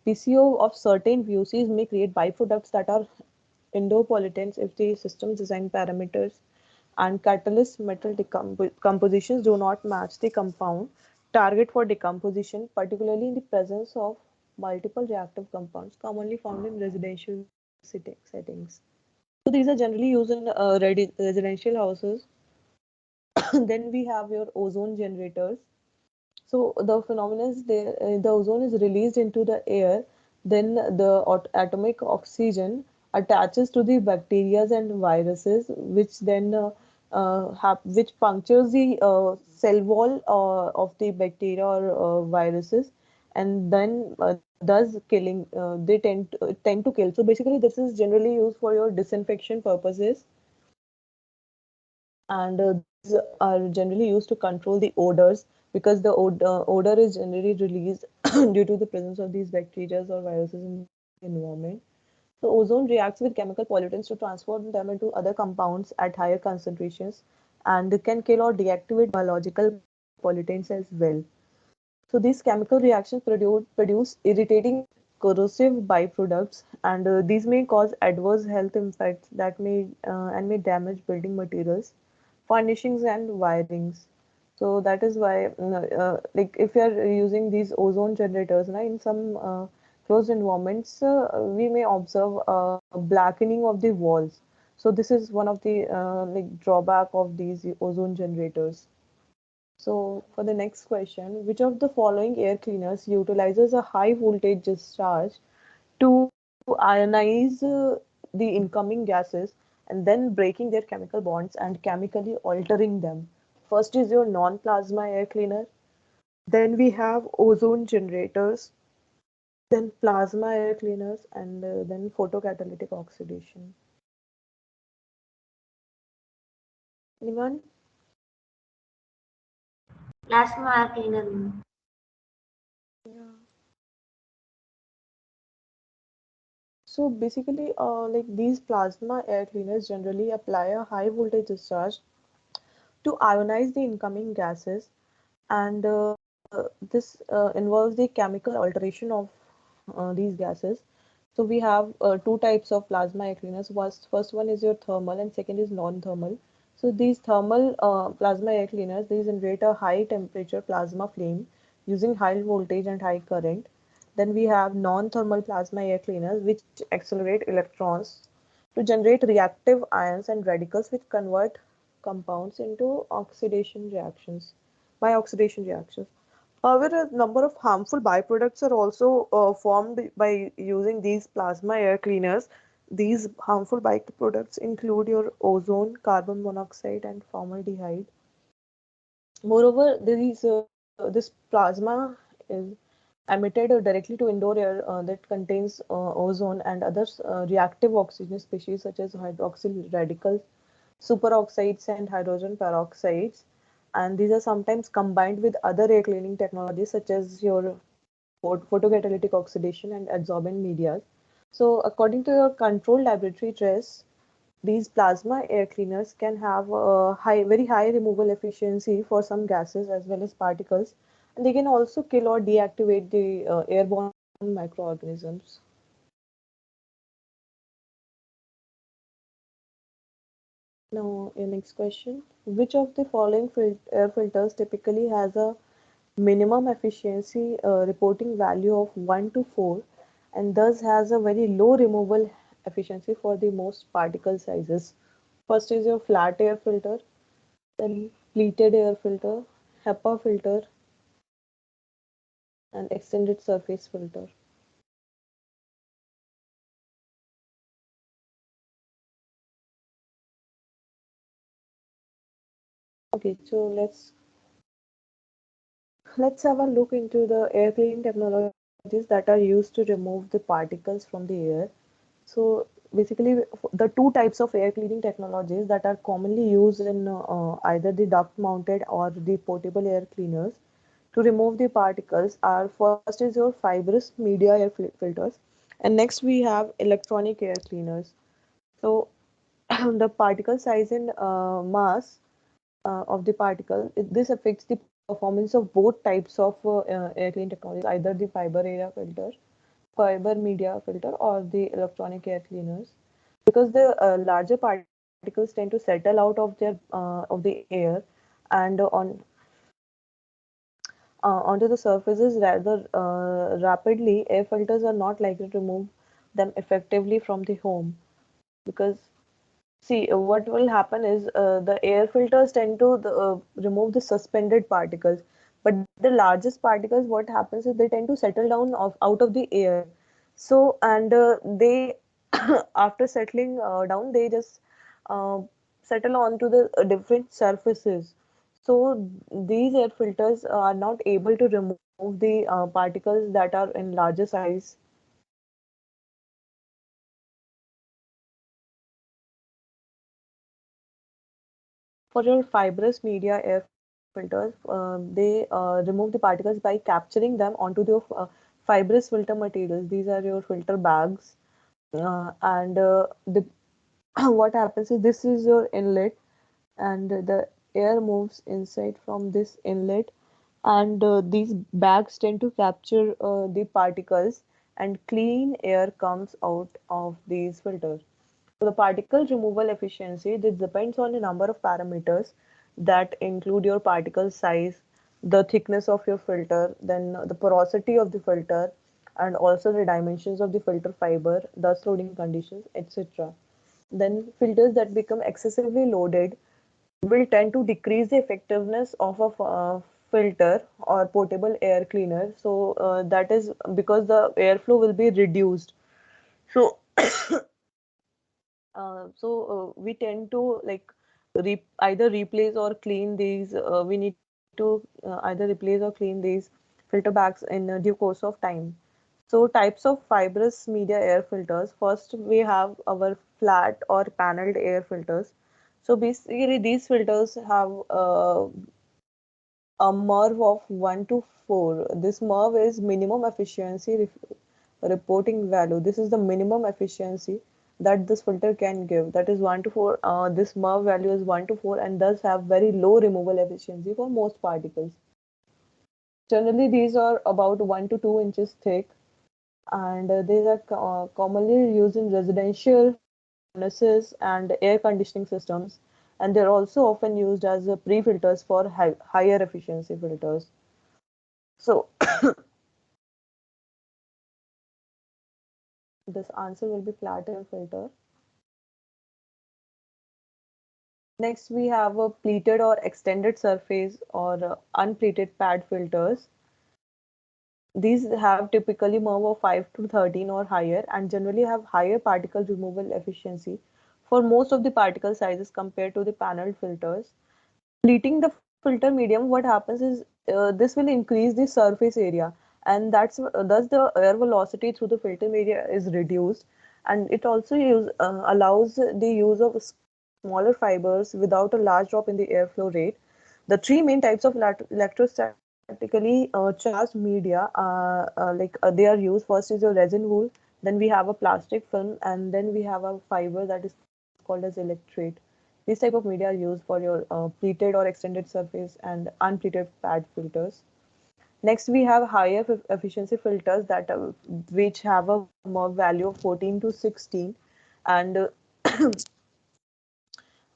PCO of certain VOCs may create byproducts that are endopollutants if the system design parameters and catalyst metal compositions do not match the compound target for decomposition, particularly in the presence of multiple reactive compounds commonly found in residential settings. So these are generally used in residential houses. Then we have your ozone generators. So the phenomenon is the ozone is released into the air, then the atomic oxygen attaches to the bacteria and viruses, which then which punctures the cell wall of the bacteria or viruses, and then thus killing. They tend to kill. So basically, this is generally used for your disinfection purposes, and these are generally used to control the odors because the odor is generally released due to the presence of these bacteria or viruses in the environment. So ozone reacts with chemical pollutants to transform them into other compounds at higher concentrations, and can kill or deactivate biological pollutants as well. So these chemical reactions produce irritating corrosive byproducts, and these may cause adverse health impacts that may damage building materials, furnishings, and wirings. So that is why, like if you are using these ozone generators, na, in some closed environments, we may observe blackening of the walls. So this is one of the like drawback of these ozone generators. So for the next question, which of the following air cleaners utilizes a high voltage discharge to ionize the incoming gases and then breaking their chemical bonds and chemically altering them? First is your non-plasma air cleaner, then we have ozone generators, then plasma air cleaners, and then photocatalytic oxidation. Anyone? Plasma air cleaner. Yeah. So basically, like these plasma air cleaners generally apply a high voltage discharge to ionize the incoming gases, and this involves the chemical alteration of these gases. So we have two types of plasma air cleaners. First one is your thermal, and second is non-thermal. So these thermal plasma air cleaners, they generate a high temperature plasma flame using high voltage and high current. Then we have non-thermal plasma air cleaners, which accelerate electrons to generate reactive ions and radicals, which convert compounds into oxidation reactions by oxidation reactions. However, a number of harmful byproducts are also formed by using these plasma air cleaners. These harmful byproducts include your ozone, carbon monoxide, and formaldehyde. Moreover, this plasma is emitted directly to indoor air that contains ozone and other reactive oxygen species such as hydroxyl radicals, superoxides, and hydrogen peroxides. And these are sometimes combined with other air cleaning technologies such as your photocatalytic oxidation and adsorbent media. So, according to your controlled laboratory tests, these plasma air cleaners can have a very high removal efficiency for some gases as well as particles, and they can also kill or deactivate the airborne microorganisms. Now, your next question: which of the following air filters typically has a minimum efficiency reporting value of 1 to 4 and thus has a very low removal efficiency for the most particle sizes? First is your flat air filter, then pleated air filter, HEPA filter, and extended surface filter. Okay, so let's have a look into the air cleaning technologies that are used to remove the particles from the air. So basically, the two types of air cleaning technologies that are commonly used in either the duct mounted or the portable air cleaners to remove the particles are: first is your fibrous media air filters, and next we have electronic air cleaners. So the particle size and mass of the particle, this affects the performance of both types of air clean technologies, either the fiber media filter, or the electronic air cleaners, because the larger particles tend to settle out of their of the air and onto the surfaces rather rapidly. Air filters are not likely to remove them effectively from the home, because see, what will happen is the air filters tend to remove the suspended particles, but the largest particles, what happens is they tend to settle down out of the air. So, and they, after settling down, they just uh, settle onto the different surfaces. So, these air filters are not able to remove the particles that are in larger size. For your fibrous media air filters, they remove the particles by capturing them onto the fibrous filter materials. These are your filter bags, and the what happens is this is your inlet, and the air moves inside from this inlet, and these bags tend to capture the particles, and clean air comes out of these filters. So the particle removal efficiency, this depends on a number of parameters. that include your particle size, the thickness of your filter, then the porosity of the filter, and also the dimensions of the filter fiber, dust loading conditions, etc. Then filters that become excessively loaded will tend to decrease the effectiveness of a filter or portable air cleaner. So that is because the airflow will be reduced. So we tend to like either replace or clean these. We need to either replace or clean these filter bags in due course of time. So types of fibrous media air filters. First, we have our flat or paneled air filters. So basically, these filters have a MERV of 1 to 4. This MERV is minimum efficiency reporting value. This is the minimum efficiency that this filter can give. That is 1 to 4. This MERV value is 1 to 4 and does have very low removal efficiency for most particles. Generally, these are about 1 to 2 inches thick, and these are commonly used in residential furnaces and air conditioning systems, and they're also often used as pre-filters for higher efficiency filters. So this answer will be flat air filter. Next, we have a pleated or extended surface or unpleated pad filters. These have typically MERV of 5 to 13 or higher and generally have higher particle removal efficiency for most of the particle sizes compared to the paneled filters. Pleating the filter medium, what happens is this will increase the surface area, and thus the air velocity through the filter media is reduced, and it also allows the use of smaller fibers without a large drop in the airflow rate. The three main types of electrostatically charged media they are used. First is your resin wool, then we have a plastic film, and then we have a fiber that is called as electrate. These type of media are used for your pleated or extended surface and unpleated pad filters. Next, we have higher efficiency filters that which have a more value of 14 to 16, and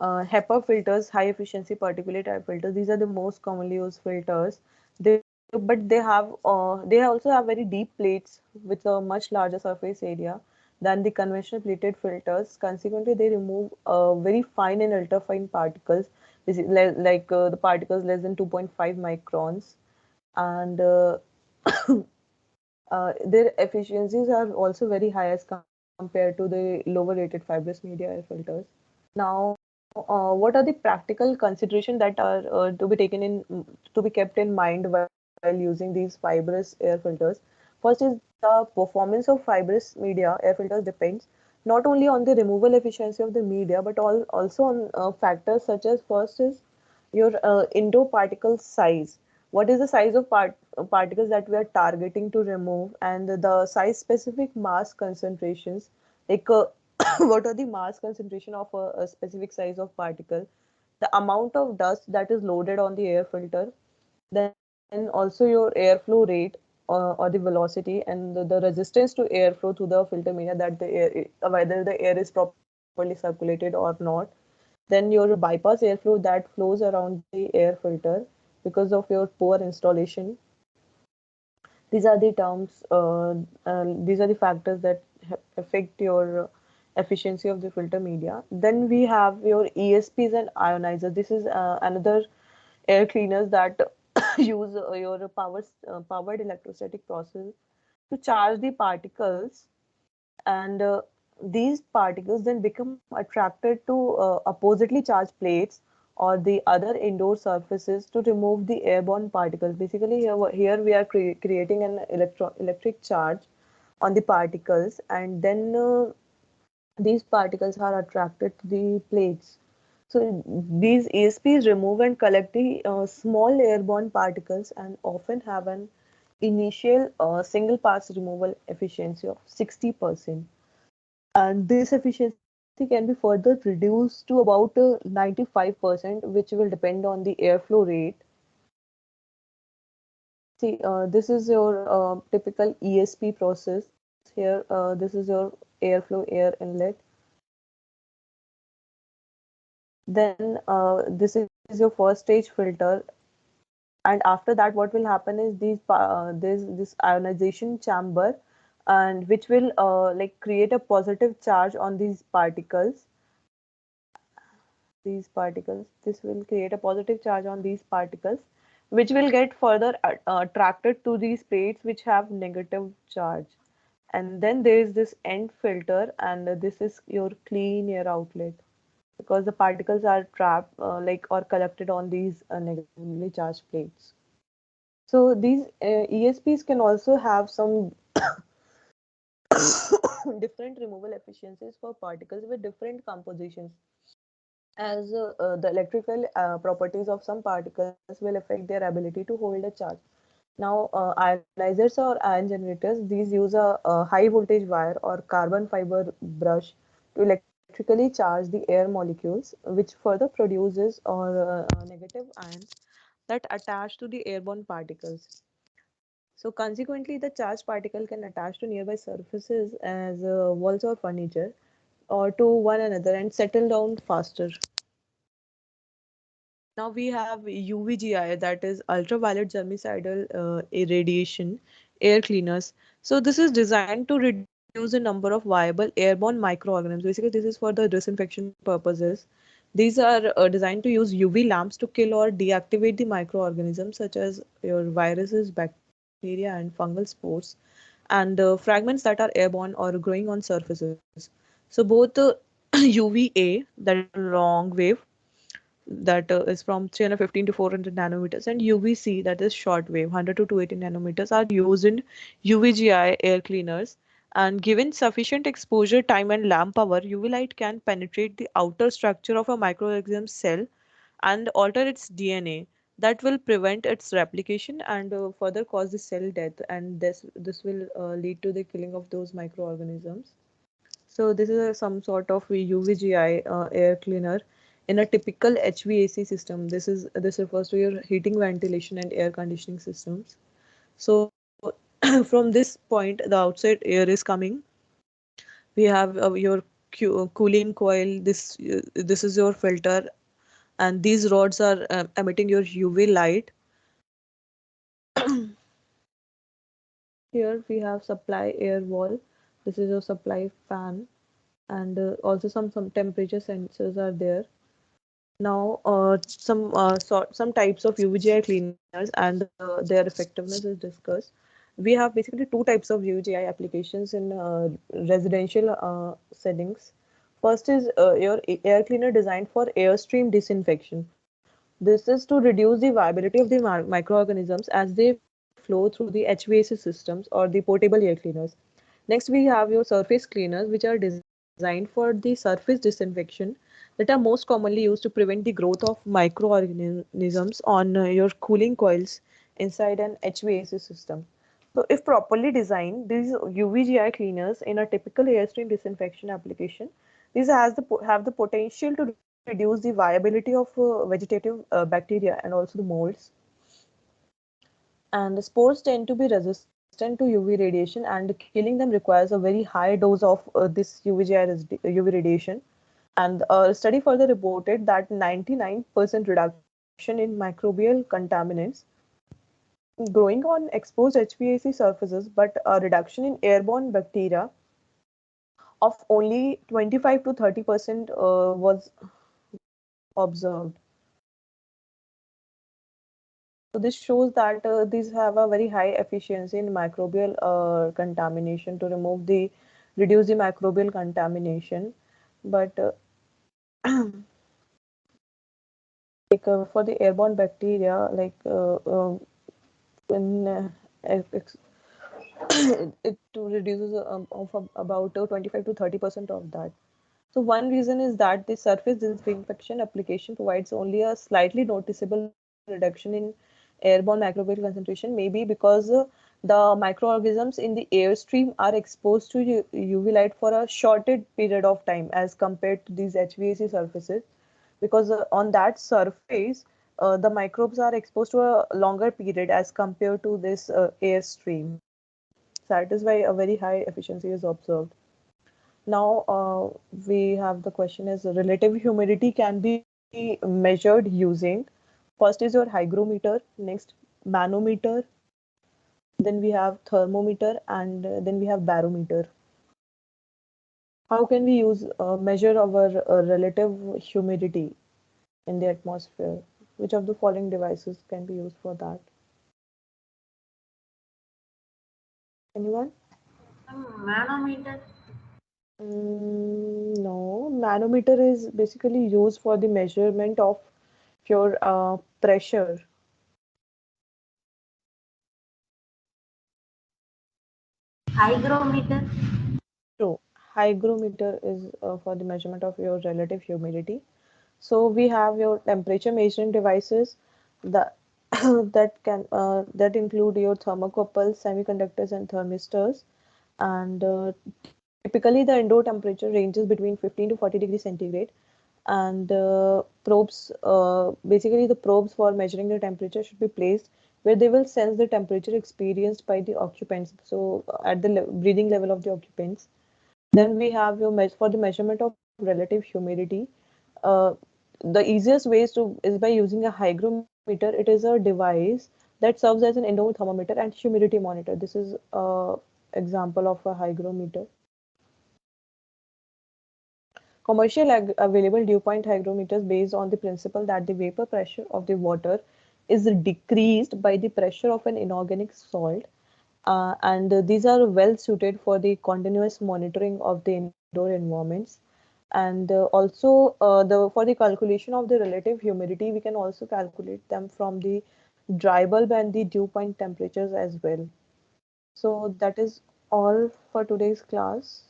HEPA filters, high efficiency particulate air filters. These are the most commonly used filters. But they also have very deep plates with a much larger surface area than the conventional plated filters. Consequently, they remove very fine and ultrafine particles, the particles less than 2.5 microns, and their efficiencies are also very high as compared to the lower rated fibrous media air filters. Now, what are the practical considerations that are to be kept in mind while using these fibrous air filters? First is the performance of fibrous media air filters depends not only on the removal efficiency of the media but also on factors such as first is your indoor particle size. What is the size of particles that we are targeting to remove, and the size specific mass concentrations, like what are the mass concentration of a specific size of particle, the amount of dust that is loaded on the air filter, then also your airflow rate or the velocity, and the resistance to airflow through the filter media, that whether the air is properly circulated or not. Then your bypass airflow that flows around the air filter because of your poor installation. These are the factors that affect your efficiency of the filter media. Then we have your ESPs and ionizers. This is another air cleaners that use your powered electrostatic process to charge the particles, and these particles then become attracted to oppositely charged plates or the other indoor surfaces to remove the airborne particles. Basically, here we are creating an electric charge on the particles, and then these particles are attracted to the plates. So these ESPs remove and collect the small airborne particles and often have an initial single pass removal efficiency of 60%. And this efficiency can be further reduced to about 95%, which will depend on the airflow rate. See, this is your typical ESP process here. This is your airflow air inlet. Then this is your is your first stage filter, and after that what will happen is this ionization chamber, and which will like create a positive charge on these particles. This will create a positive charge on these particles, which will get further attracted to these plates which have negative charge. And then there is this end filter, and this is your clean air outlet, because the particles are trapped like or collected on these negatively charged plates. So these ESPs can also have some different removal efficiencies for particles with different compositions, as the electrical properties of some particles will affect their ability to hold a charge. Now, ionizers or ion generators, these use a high voltage wire or carbon fiber brush to electrically charge the air molecules, which further produces or negative ions that attach to the airborne particles. So consequently, the charged particle can attach to nearby surfaces as walls or furniture, or to one another and settle down faster. Now we have UVGI, that is ultraviolet germicidal irradiation air cleaners. So this is designed to reduce the number of viable airborne microorganisms. Basically, this is for the disinfection purposes. These are designed to use UV lamps to kill or deactivate the microorganisms such as your viruses, bacteria, and fungal spores, and fragments that are airborne or growing on surfaces. So both UVA, that is a long wave, that is from 315 to 400 nanometers, and UVC, that is short wave 100 to 280 nanometers, are used in UVGI air cleaners. And given sufficient exposure time and lamp power, UV light can penetrate the outer structure of a microorganism cell and alter its DNA. That will prevent its replication and further cause the cell death, and this will lead to the killing of those microorganisms. So this is some sort of UVGI air cleaner in a typical HVAC system. This refers to your heating, ventilation, and air conditioning systems. So from this point, the outside air is coming. We have your cooling coil. This is your filter, and these rods are emitting your UV light. Here we have supply air wall. This is your supply fan, and also some temperature sensors are there. Now, some types of UVGI cleaners and their effectiveness is discussed. We have basically two types of UVGI applications in residential settings. First is your air cleaner designed for airstream disinfection. This is to reduce the viability of the microorganisms as they flow through the HVAC systems or the portable air cleaners. Next, we have your surface cleaners, which are designed for the surface disinfection, that are most commonly used to prevent the growth of microorganisms on your cooling coils inside an HVAC system. So, if properly designed, these UVGI cleaners in a typical airstream disinfection application, these have the potential to reduce the viability of vegetative bacteria and also the molds. And the spores tend to be resistant to UV radiation, and killing them requires a very high dose of this UV radiation. And a study further reported that 99% reduction in microbial contaminants growing on exposed HVAC surfaces, but a reduction in airborne bacteria of only 25 to 30% was observed. So this shows that these have a very high efficiency in microbial contamination to reduce the microbial contamination. But like for the airborne bacteria, like when it reduces about 25 to 30% of that. So one reason is that the surface disinfection application provides only a slightly noticeable reduction in airborne microbial concentration, maybe because the microorganisms in the airstream are exposed to UV light for a shorter period of time as compared to these HVAC surfaces, because on that surface the microbes are exposed to a longer period as compared to this airstream. So that is why a very high efficiency is observed. Now we have the question is relative humidity can be measured using, first is your hygrometer, next manometer, then we have thermometer, and then we have barometer. How can we use measure our relative humidity in the atmosphere? Which of the following devices can be used for that? Anyone? Manometer. No, manometer is basically used for the measurement of your pressure. Hygrometer. So, hygrometer is for the measurement of your relative humidity. So we have your temperature measuring devices that that include your thermocouples, semiconductors, and thermistors. And typically, the indoor temperature ranges between 15 to 40 degrees centigrade. And probes, basically, the probes for measuring the temperature should be placed where they will sense the temperature experienced by the occupants. So at the breathing level of the occupants. Then we have your for the measurement of relative humidity. Uh, the easiest ways to is by using a hygrometer. It is a device that serves as an indoor thermometer and humidity monitor. This is a example of a hygrometer. Commercial available dew point hygrometers based on the principle that the vapor pressure of the water is decreased by the pressure of an inorganic salt, and these are well suited for the continuous monitoring of the indoor environments. And also the for the calculation of the relative humidity, we can also calculate them from the dry bulb and the dew point temperatures as well. So that is all for today's class.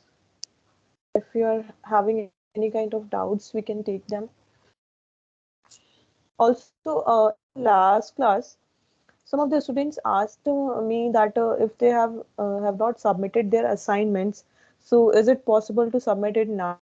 If you are having any kind of doubts, we can take them. Also, in the last class, some of the students asked me that if they have not submitted their assignments, so is it possible to submit it now?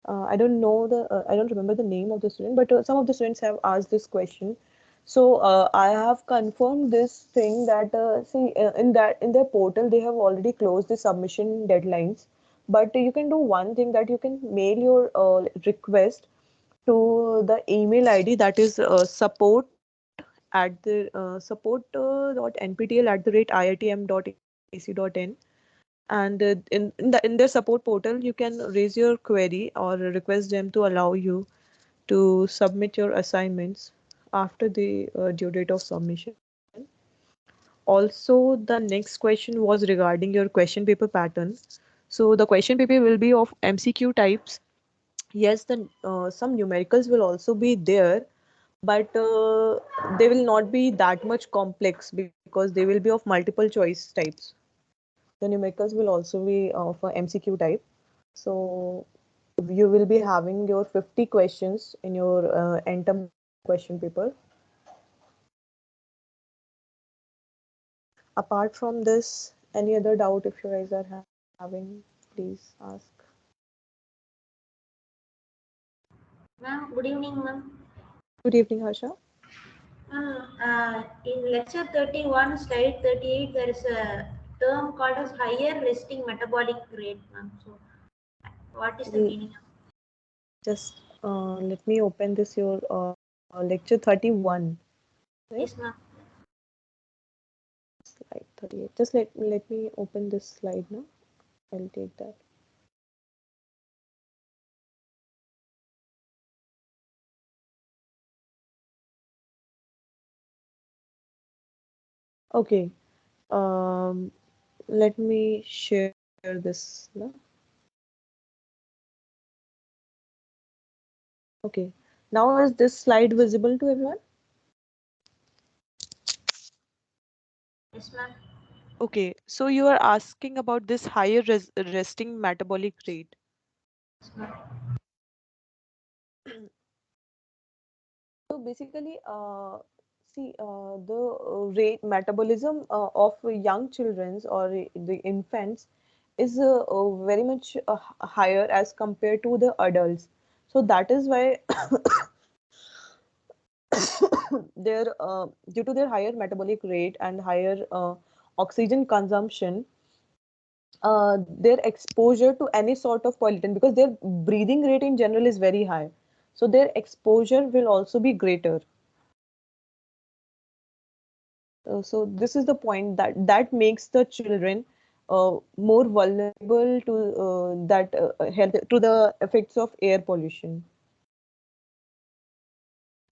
I don't know I don't remember the name of the student, but some of the students have asked this question. So I have confirmed this thing that see in their portal they have already closed the submission deadlines, but you can do one thing, that you can mail your request to the email ID, that is support at the support.nptel@iitm.ac.in. And in their support portal you can raise your query or request them to allow you to submit your assignments after the due date of submission. Also, the next question was regarding your question paper pattern. So the question paper will be of MCQ types. Yes, the some numericals will also be there, but they will not be that much complex because they will be of multiple choice types. The numericals will also be of a MCQ type. So you will be having your 50 questions in your end term question paper. Apart from this, any other doubt if you guys are having, please ask. Ma'am, good evening, ma'am. Good evening, Harsha. In lecture 31, slide 38, there is a term called as higher resting metabolic rate, ma'am. So, what is the L- meaning of Just let me open this your lecture 31, right? yes, ma'am? Slide 38. Just let me open this slide now. I'll take that. Okay. Um, Let me share this now. Okay. Now is this slide visible to everyone? Yes, ma'am. Okay. So you are asking about this higher resting metabolic rate. Yes, ma'am. So basically, see, the rate metabolism of young children's or the infants is very much higher as compared to the adults. So that is why their due to their higher metabolic rate and higher oxygen consumption, their exposure to any sort of pollutant, because their breathing rate in general is very high. so their exposure will also be greater. So this is the point that makes the children more vulnerable to that health to the effects of air pollution.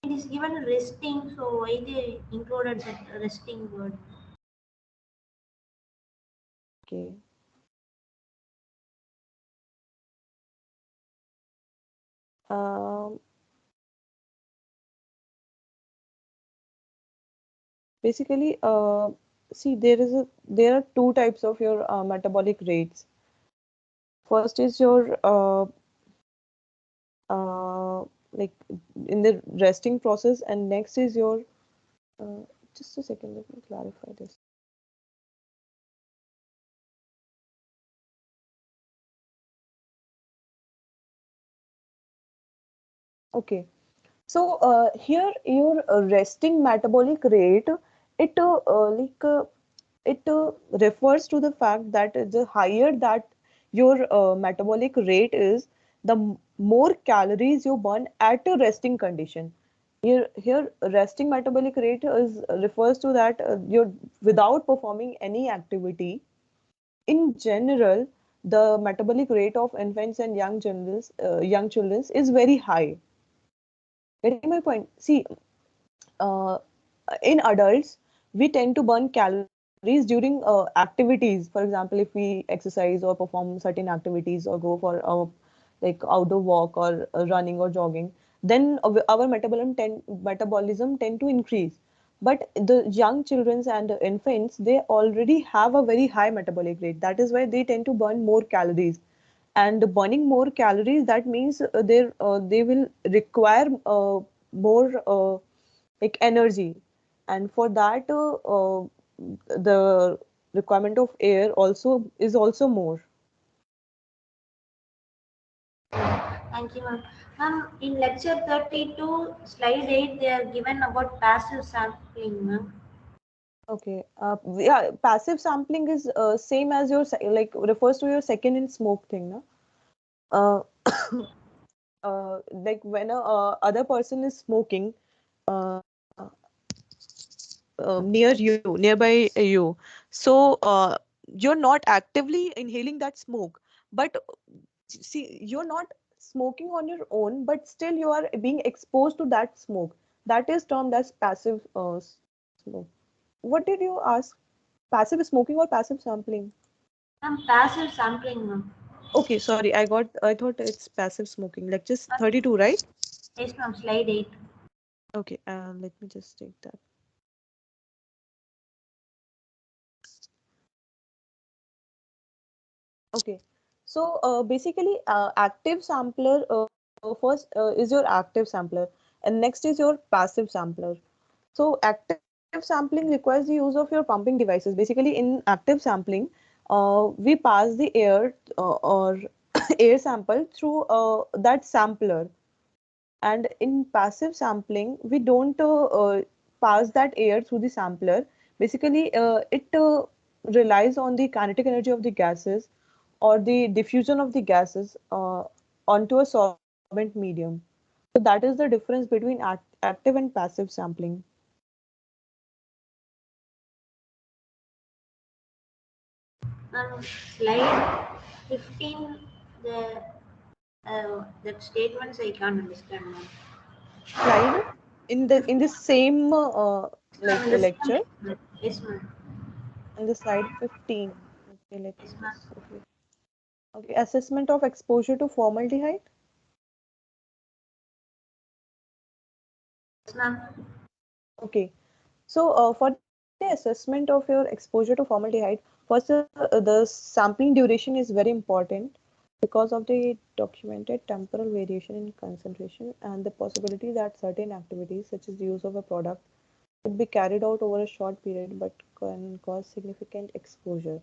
It is given resting, so why they included that resting word? Okay. Um, Basically, see, there are two types of your metabolic rates. First is your like in the resting process, and next is your uh, just a second, let me clarify this. Okay, so here your resting metabolic rate, it it refers to the fact that the higher that your metabolic rate is, the more calories you burn at a resting condition. Here resting metabolic rate is refers to that you're without performing any activity. In general, the metabolic rate of infants and young children is very high. Getting my point? See, uh, in adults, we tend to burn calories during activities. For example, if we exercise or perform certain activities or go for a like outdoor walk or running or jogging, then our metabolism tend to increase. But the young children and the infants, they already have a very high metabolic rate. That is why they tend to burn more calories. And burning more calories, that means they will require more like energy, and for that the requirement of air also is also more. Thank you, ma'am. Ma'am, in lecture 32, slide 8, they are given about passive sampling, ma'am. Okay, yeah, passive sampling is same as your like refers to your second in smoke thing, no? uh, like when a other person is smoking uh, near you, nearby you. So you're not actively inhaling that smoke, but see, you're not smoking on your own, but still you are being exposed to that smoke. That is termed as passive smoke. What did you ask? Passive smoking or passive sampling? Ma'am, passive sampling, ma'am. Okay, sorry, I thought it's passive smoking, like just 32, right? Yes, ma'am, slide 8. Okay, let me just take that. Okay, so basically, active sampler first is your active sampler, and next is your passive sampler. So, active sampling requires the use of your pumping devices. Basically, in active sampling, we pass the air or air sample through that sampler, and in passive sampling, we don't pass that air through the sampler. Basically, it relies on the kinetic energy of the gases or the diffusion of the gases onto a solvent medium. So that is the difference between active and passive sampling. Ma'am, slide 15, the that statements I can't understand, ma'am. Slide in the same like Ma'am, the same. lecture, Yes, ma'am. in the slide 15. Okay, let Yes, me ma'am. just okay. Okay, assessment of exposure to formaldehyde. Yes, ma'am. Okay, so for the assessment of your exposure to formaldehyde, first the sampling duration is very important because of the documented temporal variation in concentration and the possibility that certain activities, such as the use of a product, could be carried out over a short period but can cause significant exposure.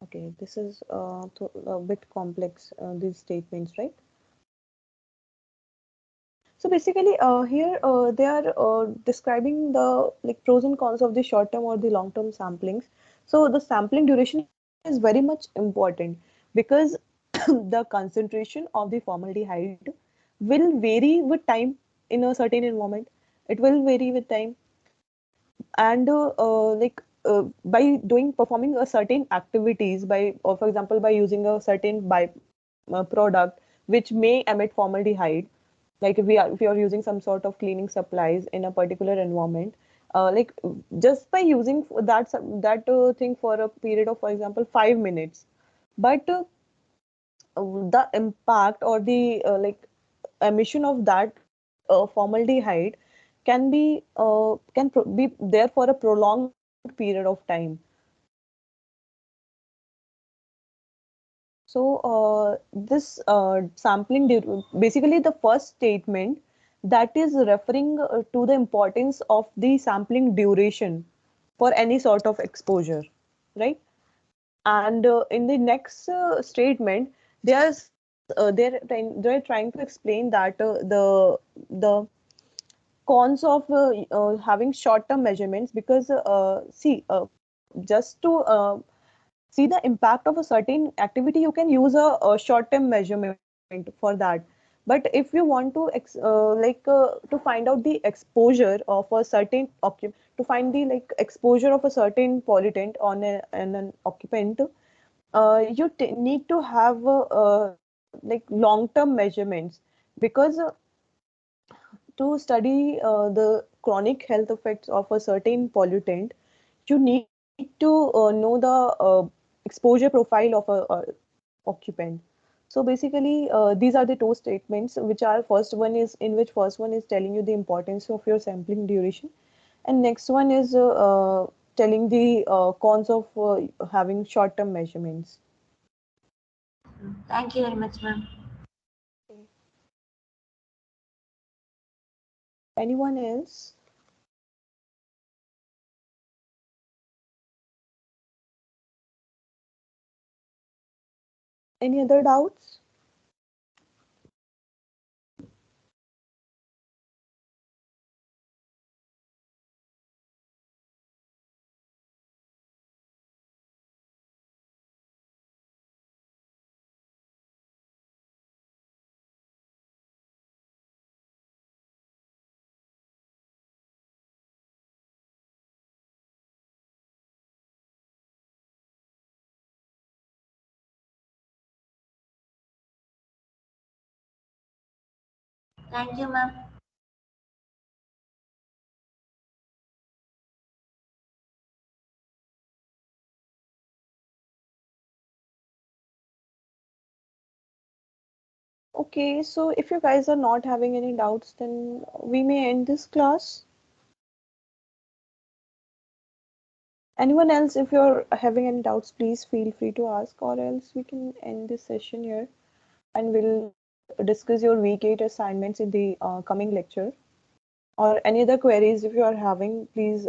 Okay, this is a bit complex, these statements, right? So basically, here they are describing the like pros and cons of the short term or the long term samplings. So the sampling duration is very important. is very much important because the concentration of the formaldehyde will vary with time in a certain environment. It will vary with time, and by doing performing a certain activities by, or for example, by using a certain by product which may emit formaldehyde, like if we are using some sort of cleaning supplies in a particular environment, like just by using that thing for a period of, for example, 5 minutes, but the impact or the emission of that formaldehyde can be there for a prolonged period of time. So this basically the first statement that is referring to the importance of the sampling duration for any sort of exposure, right? And in the next statement, they're trying to explain that the cons of having short-term measurements, because see, just to see the impact of a certain activity, you can use a short-term measurement for that. But if you want to to find out the exposure of a certain to find the exposure of a certain pollutant on an occupant, you need to have long-term measurements, because to study the chronic health effects of a certain pollutant, you need to know the exposure profile of a occupant. So basically, these are the two statements, which are first one is in which first one is telling you the importance of your sampling duration, and next one is telling the cons of having short-term measurements. Thank you very much, ma'am. Okay. Anyone else? Any other doubts? Thank you, ma'am. Okay, so if you guys are not having any doubts, then we may end this class. Anyone else, if you're having any doubts, please feel free to ask, or else we can end this session here and we'll discuss your week 8 assignments in the coming lecture. Or any other queries if you are having, please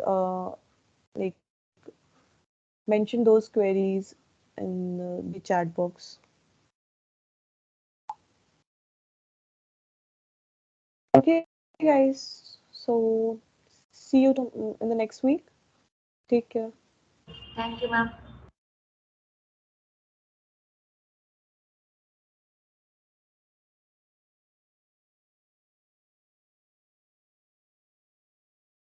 like mention those queries in the chat box. Okay, guys. So see you in the next week. Take care. Thank you, ma'am.